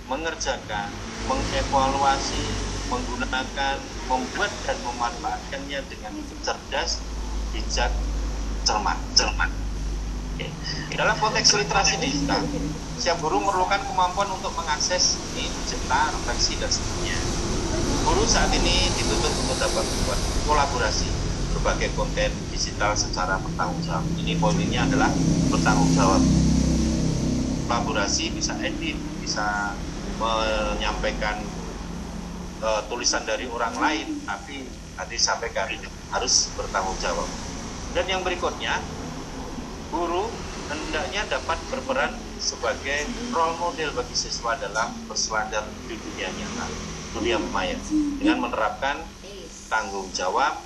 mengerjakan, mengevaluasi, menggunakan, membuat dan memanfaatkannya dengan cerdas, bijak, cermat. Oke. Dalam konteks literasi digital, setiap guru memerlukan kemampuan untuk mengakses mencetak, refleksi dan sebagainya. Guru saat ini dituntut untuk dapat membuat kolaborasi berbagai konten digital secara bertanggung jawab. Ini poinnya adalah bertanggung jawab. Kolaborasi bisa edit, bisa menyampaikan tulisan dari orang lain, tapi tadi sampaikan harus bertanggung jawab. Dan yang berikutnya, guru hendaknya dapat berperan sebagai role model bagi siswa dalam berselancar di dunia nyata, dunia maya, dengan menerapkan tanggung jawab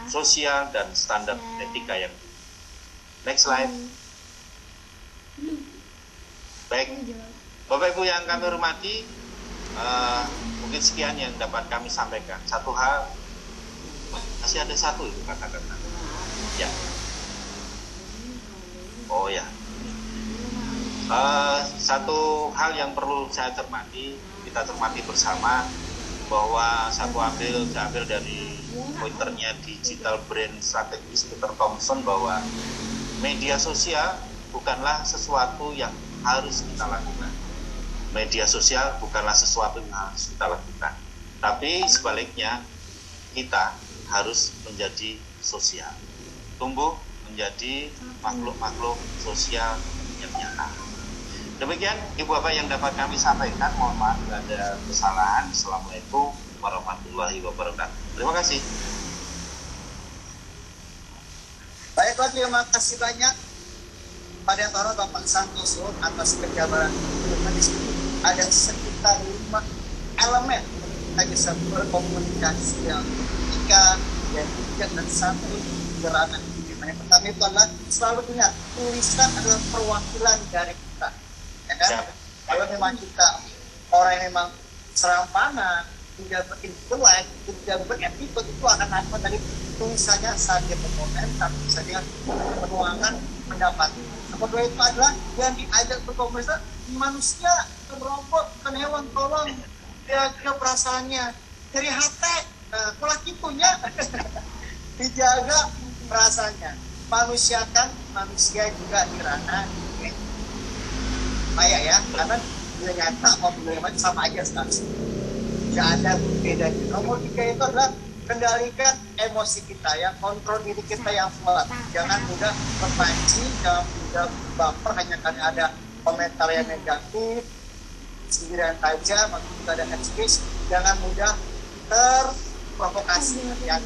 sosial dan standar etika yang next slide. Baik, Bapak Ibu yang kami hormati, mungkin sekian yang dapat kami sampaikan. Satu hal, masih ada satu itu kata-kata. Ya. Oh ya. Satu hal yang perlu saya cermati, kita cermati bersama, bahwa saya ambil dari pointernya Digital Brain Strategis Peter Thompson, bahwa media sosial bukanlah sesuatu yang harus kita lakukan. Media sosial bukanlah sesuatu yang harus kita lakukan, tapi sebaliknya kita harus menjadi sosial, tumbuh menjadi makhluk-makhluk sosial yang nyata. Demikian Ibu Bapak yang dapat kami sampaikan. Mohon maaf bila ada kesalahan. Assalamualaikum warahmatullahi wabarakatuh. Terima kasih. Baiklah, terima kasih banyak pada Toro Bapak Santoso atas penjabaran. Di sini ada sekitar 5 elemen kita bisa berkomunikasi yang etika, dan bijak, dan satu gerangan. Yang pertama itu adalah selalu ingat, tulisan adalah perwakilan dari kita. Ya kan? Kalau memang kita orang yang memang serampangan, tidak berintelek, tidak beretika, itu akan apa dari tulisannya saat dia berkomentar, bisa dia menuangkan pendapat. Yang kedua itu adalah yang diajak berkomunikasi manusia, bukan robot, bukan hewan, tolong jaga perasaannya dari hati, pola kitunya dijaga perasaannya, manusiakan manusia juga di ranah maya ya, karena dia nyata mau bagaimana sama aja sekali, nggak ada bedanya. Nomor 3 itu adalah kendalikan emosi kita, yang kontrol diri kita yang kuat, jangan mudah terpancing, jangan mudah baper hanya karena ada komentar yang negatif, sindiran tajam atau juga ada excuse, jangan mudah terprovokasi ya.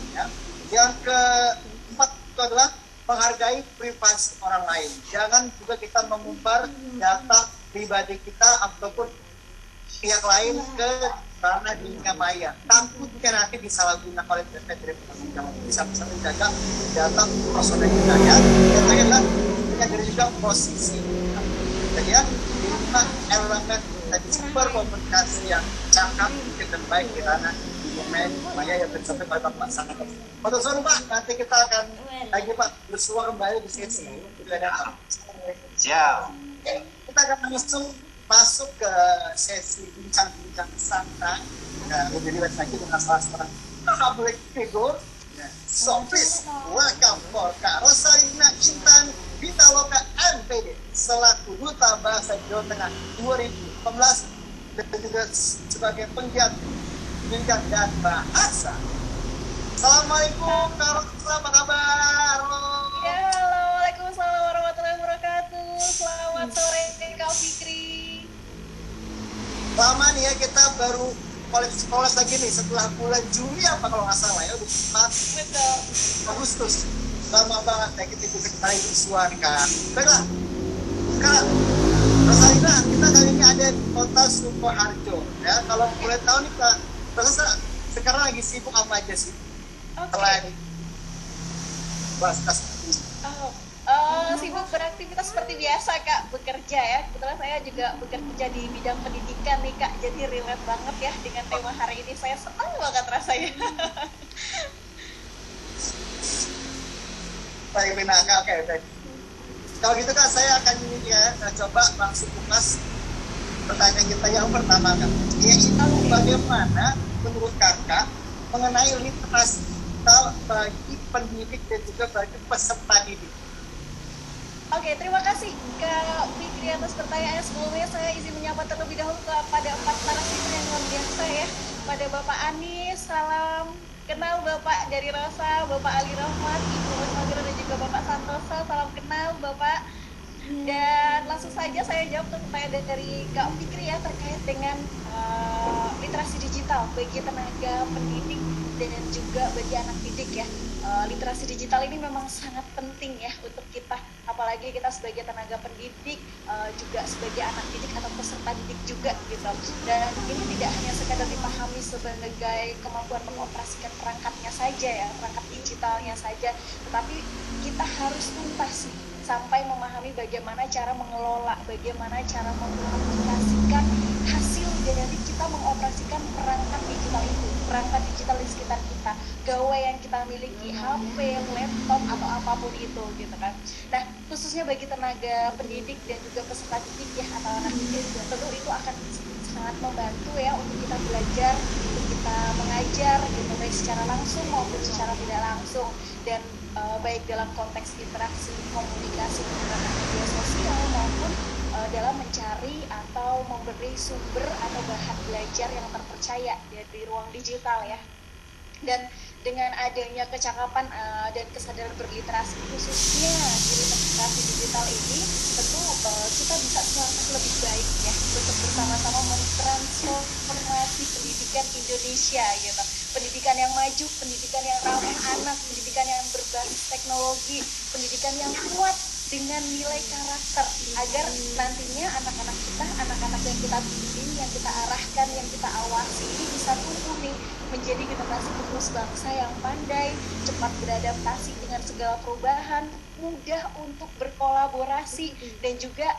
Yang keempat itu adalah menghargai privasi orang lain, jangan juga kita mengumbar data pribadi kita ataupun pihak lain ke ranah dunia maya, takutnya nanti disalahgunakan oleh tidak bisa menjaga data personal kita ya. Yang lain adalah menjaga juga posisi kita. Jadi ya, 5 elemen tadi berkomunikasi yang cakap dan baik di ranah dunia maya yang disampaikan oleh Bapak Santoso. Foto soal Pak, nanti kita akan lagi Pak bersua kembali di sesi ada Siap. kita akan langsung masuk ke sesi bincang-bincang santai. Nah, lebih dilihat lagi dengan salah seorang public figure. So please welcome for Kak Rosalina Intan Pitaloka MPD selaku Duta Bahasa Jawa Tengah 2018 dan juga sebagai penggiat pendidikan dan bahasa. Assalamualaikum Kak Rosalina, apa kabar? Ya, halo, waalaikumsalam warahmatullahi wabarakatuh. Selamat sore Kak Fikri. Lama nih ya, kita baru koles lagi nih setelah bulan Juli apa kalau nggak salah ya, udah 4 Agustus. Lama banget ya kita bisa kembali bersuara Kak. Baiklah, Kak Rosalina, kita kali ini ada di kota Sukoharjo ya. Kalau boleh tahu nih Kak Rosalina, sekarang lagi sibuk apa aja sih? Selain bahas sibuk beraktivitas seperti biasa Kak, bekerja ya. Kebetulan saya juga bekerja di bidang pendidikan nih Kak, jadi relate banget ya dengan tema hari ini. Saya senang banget rasanya. Baik, Vina, oke. Kalau gitu Kak, saya akan coba langsung kupas pertanyaan kita yang pertama Kak. Yaitu bagaimana menurut Kakak mengenai literasi digital bagi pendidik dan juga bagi peserta didik? Oke, terima kasih Kak Fikri atas pertanyaannya. Sebelumnya saya izin menyapa terlebih dahulu kepada 4 narasumber yang luar biasa ya. Pada Bapak Anis, salam kenal Bapak dari Rosa, Bapak Ali Rahmat, Ibu Rosmagero dan juga Bapak Santoso, salam kenal Bapak. Dan langsung saja saya jawab pertanyaan dari Kak Fikri ya terkait dengan literasi digital bagi tenaga pendidik dan juga bagi anak didik ya. Literasi digital ini memang sangat penting ya untuk kita, apalagi kita sebagai tenaga pendidik, juga sebagai anak didik atau peserta didik juga gitu. Dan ini tidak hanya sekadar dipahami sebagai kemampuan mengoperasikan perangkatnya saja ya, perangkat digitalnya saja, tetapi kita harus tuntas sampai memahami bagaimana cara mengelola, bagaimana cara mengaplikasikan hasil dari kita mengoperasikan perangkat digital itu, perangkat digital di sekitar kita, gawai yang kita miliki, HP, laptop atau apapun itu gitu kan. Nah, khususnya bagi tenaga pendidik dan juga peserta didik ya atau anak didik, tentu itu akan sangat membantu ya untuk kita belajar, untuk kita mengajar gitu baik secara langsung maupun secara tidak langsung, dan baik dalam konteks interaksi komunikasi menggunakan media sosial maupun dalam mencari atau memberi sumber atau bahan belajar yang terpercaya dari ruang digital ya. Dan dengan adanya kecakapan dan kesadaran berliterasi khususnya di literasi digital ini, tentu kita bisa selangkah lebih baik ya untuk bersama-sama mentransformasi pendidikan Indonesia gitu. Pendidikan yang maju, pendidikan yang ramah anak, pendidikan yang berbasis teknologi, pendidikan yang kuat dengan nilai karakter, agar nantinya anak-anak kita, anak-anak yang kita bimbing, yang kita arahkan, yang kita awasi ini bisa tumbuh nih menjadi generasi penerus bangsa yang pandai, cepat beradaptasi dengan segala perubahan, mudah untuk berkolaborasi, dan juga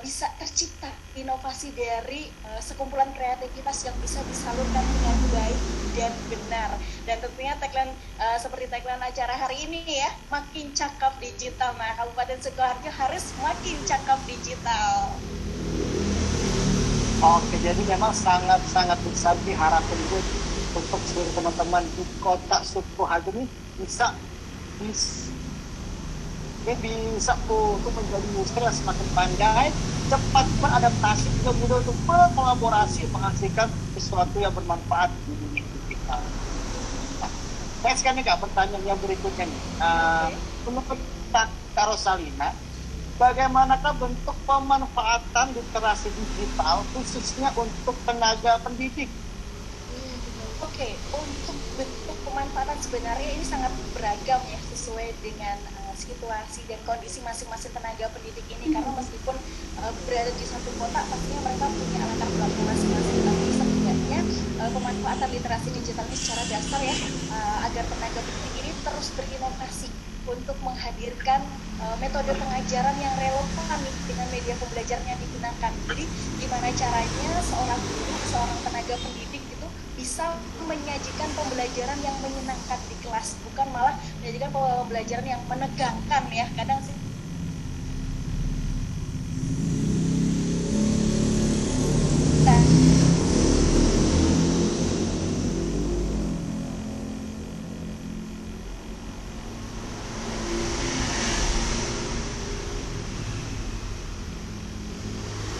bisa tercipta inovasi dari sekumpulan kreativitas yang bisa disalurkan dengan baik dan benar. Dan tentunya tagline seperti tagline acara hari ini ya, makin cakap digital. Nah, Kabupaten Sukoharjo harus makin cakap digital. Oke, jadi memang sangat besar harapan itu untuk seluruh teman-teman di kota Sukoharjo ini bisa untuk menjadi user yang semakin pandai, cepat beradaptasi, juga mudah untuk berkolaborasi menghasilkan sesuatu yang bermanfaat di dunia digital. Next kan nih Kak, pertanyaan yang berikutnya nih. Menurut Kak Rosalina, bagaimanakah bentuk pemanfaatan literasi digital khususnya untuk tenaga pendidik? Oke, untuk bentuk pemanfaatan sebenarnya ini sangat beragam ya, sesuai dengan situasi dan kondisi masing-masing tenaga pendidik ini, karena meskipun berada di satu kota pastinya mereka punya latar belakang masing-masing, tapi setidaknya pemanfaatan literasi digital ini secara dasar ya, agar tenaga pendidik ini terus berinovasi untuk menghadirkan metode pengajaran yang relevan nih dengan media pembelajaran yang digunakan. Jadi gimana caranya seorang guru, seorang tenaga pendidik itu bisa menyajikan pembelajaran yang menyenangkan di kelas, bukan malah menyajikan pembelajaran yang menegangkan ya. Kadang sih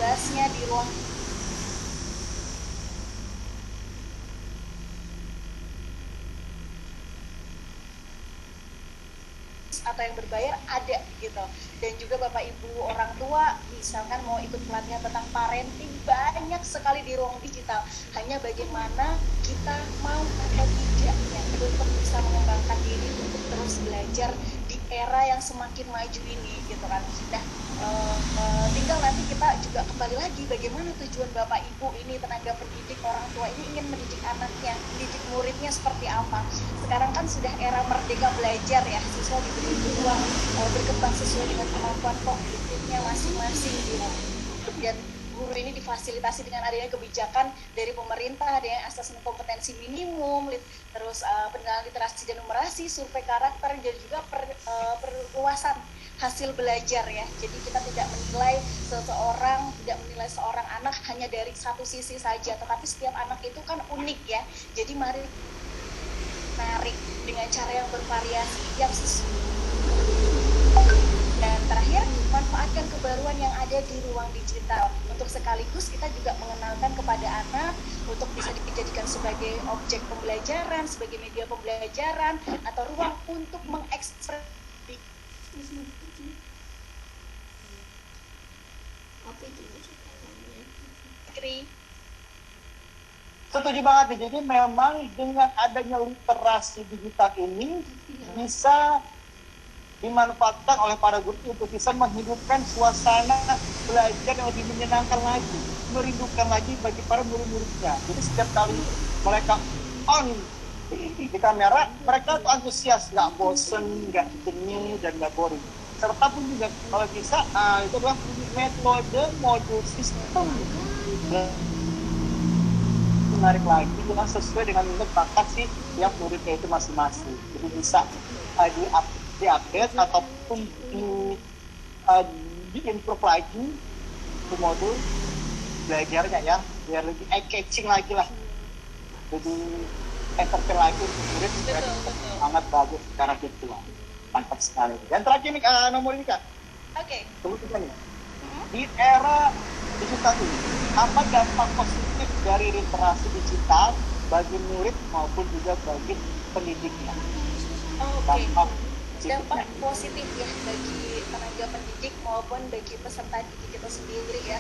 bahasnya di ruang atau yang berbayar ada gitu. Dan juga Bapak Ibu orang tua misalkan mau ikut pelatihan tentang parenting, banyak sekali di ruang digital. Hanya bagaimana kita mau atau tidak ya untuk bisa mengembangkan diri untuk terus belajar di era yang semakin maju ini gitu kan. Nah, tinggal nanti kita juga kembali lagi bagaimana tujuan Bapak Ibu ini, tenaga pendidik, orang tua ini ingin mendidik anaknya, mendidik muridnya seperti apa. Sekarang kan sudah era merdeka belajar ya, siswa diberi ruang berkembang sesuai dengan kemampuan kognitifnya masing-masing gitu. Dan guru ini difasilitasi dengan adanya kebijakan dari pemerintah, adanya asesmen kompetensi minimum, terus pengenalan literasi dan numerasi, survei karakter, dan juga perluasan hasil belajar ya. Jadi kita tidak menilai seorang anak hanya dari satu sisi saja, tetapi setiap anak itu kan unik ya. Jadi mari menarik dengan cara yang bervariasi yang dan terakhir, manfaatkan kebaruan yang ada di ruang digital. Untuk sekaligus kita juga mengenalkan kepada anak untuk bisa dijadikan sebagai objek pembelajaran, sebagai media pembelajaran, atau ruang untuk mengekspresi. Setuju banget nih. Jadi memang dengan adanya literasi digital ini bisa dimanfaatkan oleh para guru untuk bisa menghidupkan suasana belajar yang lebih menyenangkan lagi, merindukan lagi bagi para murid-muridnya. Jadi setiap kali mereka on di kamera, mereka tuh antusias, nggak bosen, nggak jenuh, dan nggak boring. Serta pun juga kalau bisa, itu adalah metode modul sistem menarik lagi, dengan sesuai dengan minat bakat sih tiap muridnya itu masing-masing. Jadi bisa di-update ataupun di-improve lagi di modul belajarnya ya, biar lebih eye-catching lagi lah, jadi entertain lagi untuk murid supaya sangat bagus secara virtual. Mantap sekali. Dan terakhir nih, nomor ini Kak. Oke. Tunggu kita nih. Di era digital ini, apa dampak positif dari literasi digital bagi murid maupun juga bagi pendidiknya? Dampak positif ya bagi tenaga pendidik maupun bagi peserta didik kita sendiri ya.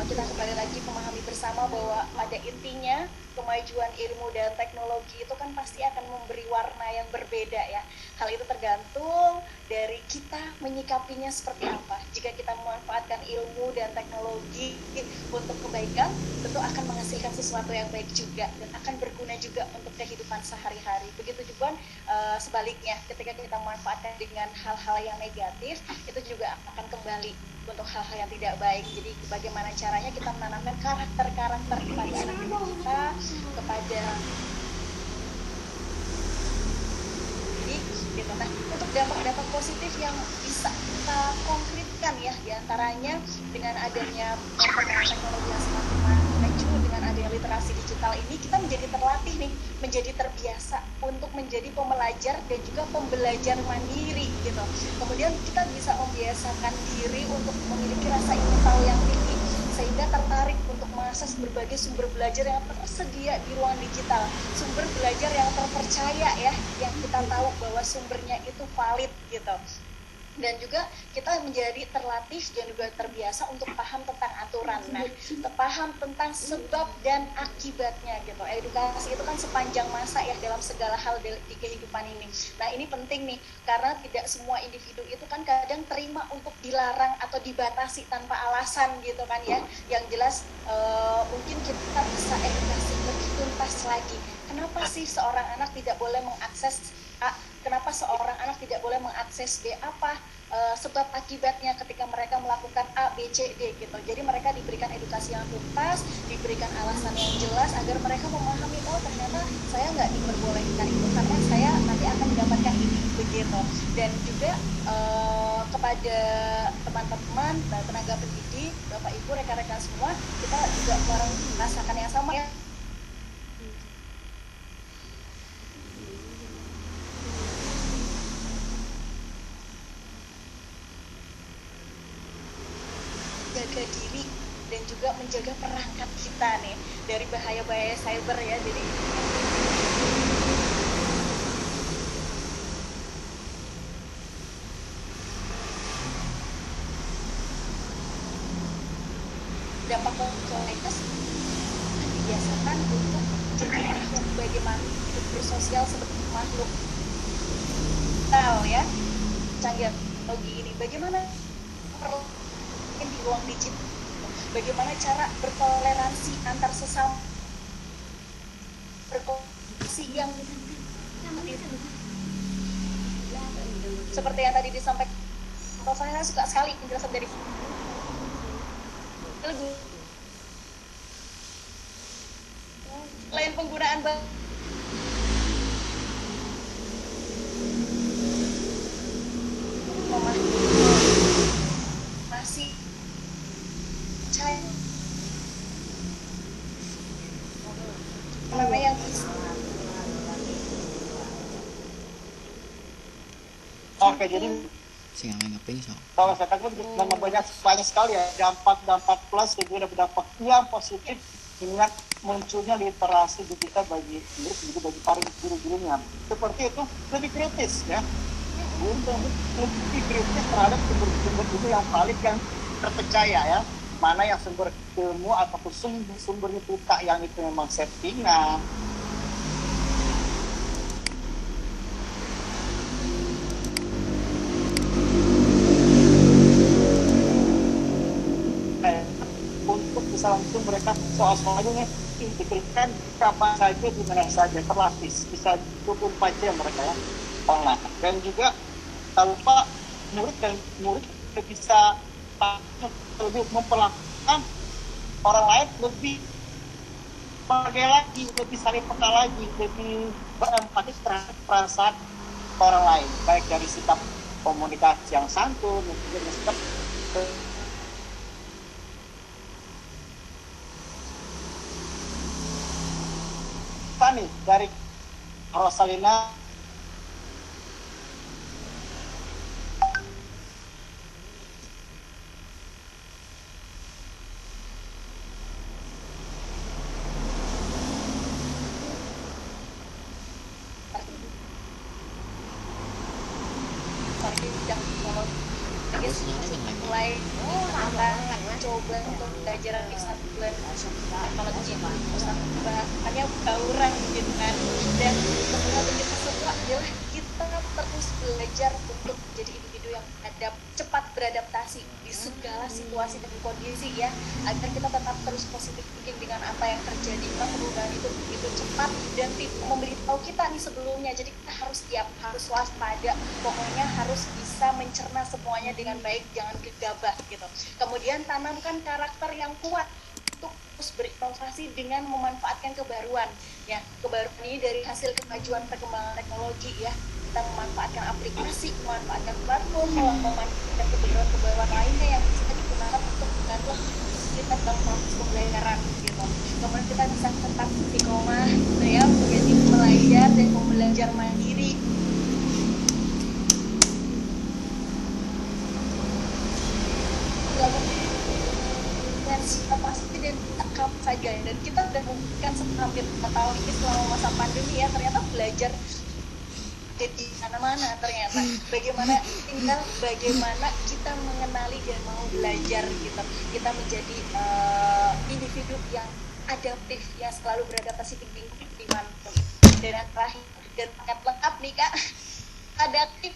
Kita kembali lagi memahami bersama bahwa pada intinya kemajuan ilmu dan teknologi itu kan pasti akan memberi warna yang berbeda ya. Hal itu tergantung dari kita menyikapinya seperti apa. Jika kita memanfaatkan ilmu dan teknologi untuk kebaikan, tentu akan menghasilkan sesuatu yang baik juga dan akan berguna juga untuk kehidupan sehari-hari. Begitu juga sebaliknya, ketika kita memanfaatkan dengan hal-hal yang negatif, itu juga akan kembali untuk hal-hal yang tidak baik. Jadi bagaimana caranya kita menanamkan karakter-karakter kepada anak didik kita, kepada gitu. Nah, untuk dampak-dampak positif yang bisa kita konkretkan ya, diantaranya dengan adanya teknologi yang semakin maju, dengan adanya literasi digital ini, kita menjadi terlatih nih, menjadi terbiasa untuk menjadi pembelajar dan juga pembelajar mandiri gitu. Kemudian kita bisa membiasakan diri untuk memiliki rasa ingin tahu yang tinggi, sehingga tertarik untuk mengakses berbagai sumber belajar yang tersedia di ruang digital, sumber belajar yang terpercaya ya, yang kita tahu bahwa sumbernya itu valid gitu. Dan juga kita menjadi terlatih dan juga terbiasa untuk paham tentang aturan, paham tentang sebab dan akibatnya gitu. Edukasi itu kan sepanjang masa ya dalam segala hal di kehidupan ini. Nah ini penting nih, karena tidak semua individu itu kan kadang terima untuk dilarang atau dibatasi tanpa alasan gitu kan ya. Yang jelas mungkin kita bisa edukasi lebih tuntas lagi. Kenapa sih seorang anak tidak boleh mengakses A? Kenapa seorang anak tidak boleh mengakses B? Apa sebab akibatnya ketika mereka melakukan A, B, C, D gitu. Jadi mereka diberikan edukasi yang tuntas, diberikan alasan yang jelas agar mereka memahami, oh ternyata saya nggak diperbolehkan itu karena saya nanti akan mendapatkan ini begitu. Dan juga kepada teman-teman tenaga pendidik, Bapak Ibu, rekan-rekan semua, kita juga merasakan yang sama ya. Jaga diri dan juga menjaga perangkat kita nih dari bahaya-bahaya cyber ya. Jadi dampak komunitas dibiasakan untuk jadi makhluk bagaimana hidup bersosial seperti makhluk ya, canggih teknologi ini. Bagaimana di ruang digital, bagaimana cara bertoleransi antar sesama, berkomunikasi yang seperti yang tadi disampaikan. Kalau saya suka sekali penjelasan dari selain penggunaan masih cair mana yang bisa Oke, jadi kalau saya katakan memang banyak sekali ya dampak plus dan juga dampak yang positif dengan munculnya literasi digital bagi murid juga bagi para guru-gurunya. Seperti itu lebih kritis ya, untuk lebih kritis terhadap sumber-sumber itu yang valid yang terpercaya ya. Mana yang sumber ilmu ataupun sumbernya kita yang itu memang settingan. Untuk bisa langsung mereka soal-soalnya diberikan kapan saja di mana saja terlapis bisa 24 jam mereka ya online dan juga tanpa murid bisa lebih memperlakukan orang lain lebih sebagai lagi lebih saling peka lagi lebih berempati terhadap perasaan orang lain baik dari sikap komunikasi yang santun dan juga sikap nih dari Rosalina mulai akan coba untuk belajar satu bulan teknologi bahannya bauran gitu kan dan kemudian kita semua adalah kita terus belajar untuk menjadi individu yang cepat beradaptasi di segala situasi dan kondisi ya agar kita tetap terus positif thinking dengan apa yang terjadi karena perubahan itu begitu cepat dan memberitahu kita nih sebelumnya jadi kita harus siap harus waspada pokoknya harus bisa mencerna semuanya dengan baik jangan gegabah gitu kemudian tanamkan karakter yang kuat untuk terus berinovasi dengan memanfaatkan kebaruan ya kebaruan ini dari hasil kemajuan perkembangan teknologi ya kita memanfaatkan aplikasi memanfaatkan platform memanfaatkan kebaruan lainnya yang bisa digunakan untuk membantu kita dalam proses pembelajaran gitu kemudian kita bisa tetap istiqomah gitu ya menjadi belajar dan belajar mandiri dengan sikap pasti dan tekap saja dan kita sudah membuktikan hampir 4 tahun ini selama masa pandemi ya ternyata belajar di mana-mana ternyata bagaimana tinggal bagaimana kita mengenali dan mau belajar gitu kita menjadi individu yang adaptif yang selalu beradaptasi di lingkungan dan yang terakhir dan sangat lengkap nih kak adaptif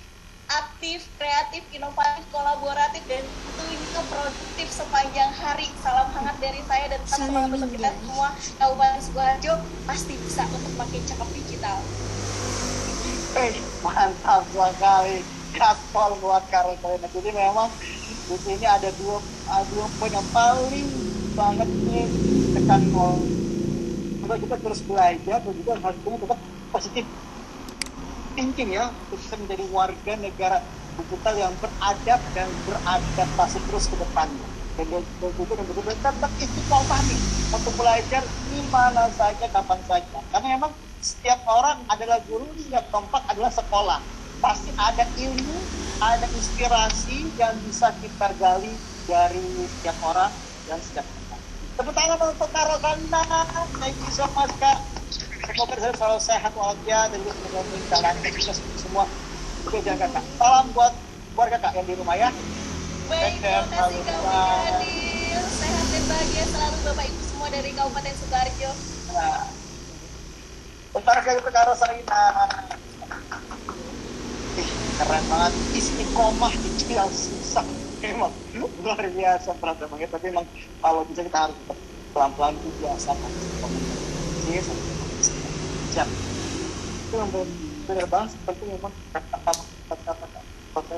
aktif, kreatif, inovatif, kolaboratif, dan tentunya produktif sepanjang hari. Salam hangat dari saya dan teman-teman untuk kita semua Kabupaten Sukoharjo pasti bisa untuk makin cakep digital. Mantap sekali, gaspol buat Karolina. Jadi memang di sini ada dua poin yang paling banget nih tekan nol. Kita terus belajar dan juga harus tetap positif thinking ya untuk bisa menjadi warga negara digital yang beradab dan beradaptasi terus ke depannya dan betul-betul tetap istiqomah nih untuk belajar di mana saja kapan saja karena memang setiap orang adalah guru setiap tempat adalah sekolah pasti ada ilmu ada inspirasi yang bisa kita gali dari setiap orang dan setiap tempat tepuk tangan untuk Karolina thank you so much kak semoga selalu sehat walafiat dan juga semoga menjalankan kita semua. Oke, jangan kakak. Salam buat kakak yang di rumah ya. Baik, terima kasih Kak Fadil. Sehat dan bahagia selalu Bapak Ibu semua dari Kabupaten Sukoharjo. Nah, bentar lagi ke Karolina. Keren banget. Istiqomah itu yang susah. Emang luar biasa berat memang. Tapi memang kalau bisa kita harus pelan-pelan itu biasa. Siap. Itu yang benar banget seperti memang kata-kata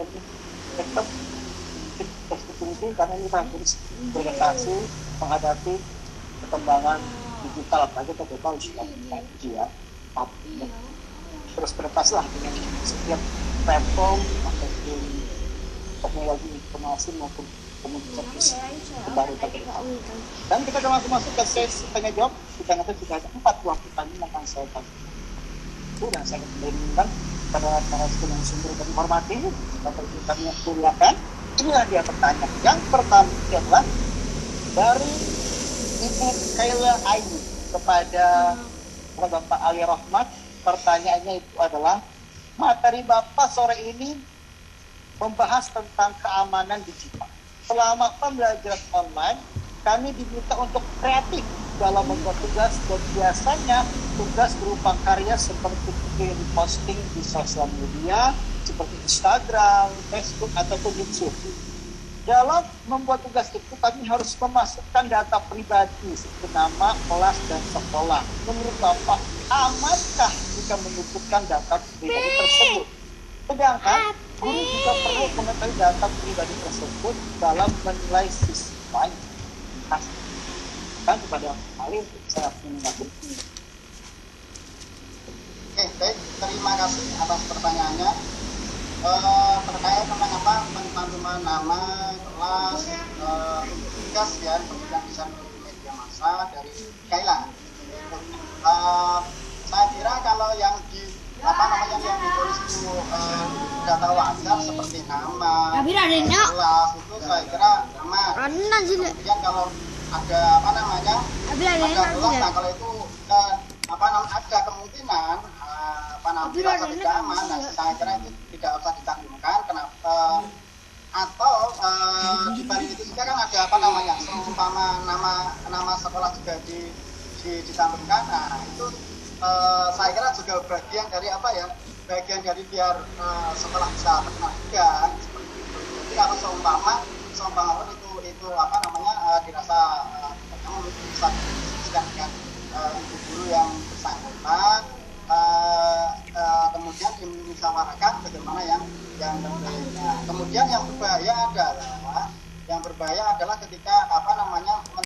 ini tetap penting karena ini harus beradaptasi menghadapi perkembangan digital aja total sudah 5G ya. Tapi terus bebaslah dengan setiap platform ataupun teknologi informasi maupun komunikasi baru terbaru. Dan kita akan masuk ke sesi tanya jawab. Kita nanti sudah ada 4 buah pertanyaan yang akan saya tanya. Dan saya menginginkan pada para sumber dan informatif atau kami yang kuliahkan, inilah dia pertanyaan. Yang pertama adalah dari Ibu Kayla Ayu kepada Bapak Ali Rahmat. Pertanyaannya itu adalah, materi Bapak sore ini membahas tentang keamanan digital. Selama pembelajaran online, kami diminta untuk kreatif dalam membuat tugas, dan biasanya tugas berupa karya seperti posting di sosial media seperti Instagram, Facebook, ataupun YouTube. Dalam membuat tugas itu kami harus memasukkan data pribadi seperti nama, kelas, dan sekolah. Menurut Bapak, amankah jika menyebutkan data pribadi tersebut? Sedangkan guru juga perlu mengetahui data pribadi tersebut dalam menilai siswanya. Kan kepada Ali saya mengingatkan. Oke, baik, terima kasih atas pertanyaannya. Terkait tentang apa, pencantuman nama, kelas, tugas ya, kemudian bisa media massa dari Kayla. Saya kira kalau yang yang ditulis itu data wajar seperti nama, kelas, itu saya kira aman. Kemudian kalau ada ada kelas, nah kalau itu ada kemungkinan dirasa tidak aman, nah saya kira itu tidak usah ditanggungkan. Kenapa? Atau dibalik itu juga kan ada seumpama nama sekolah juga ditanggungkan. Nah itu saya kira juga bagian dari bagian dari biar sekolah bisa terkenal juga seperti itu. Jadi kalau seumpama itu dirasa bisa didiskusikan dengan ibu guru yang bersangkutan, kemudian dimusyawarahkan bagaimana yang terbaik. Kemudian yang berbahaya adalah ketika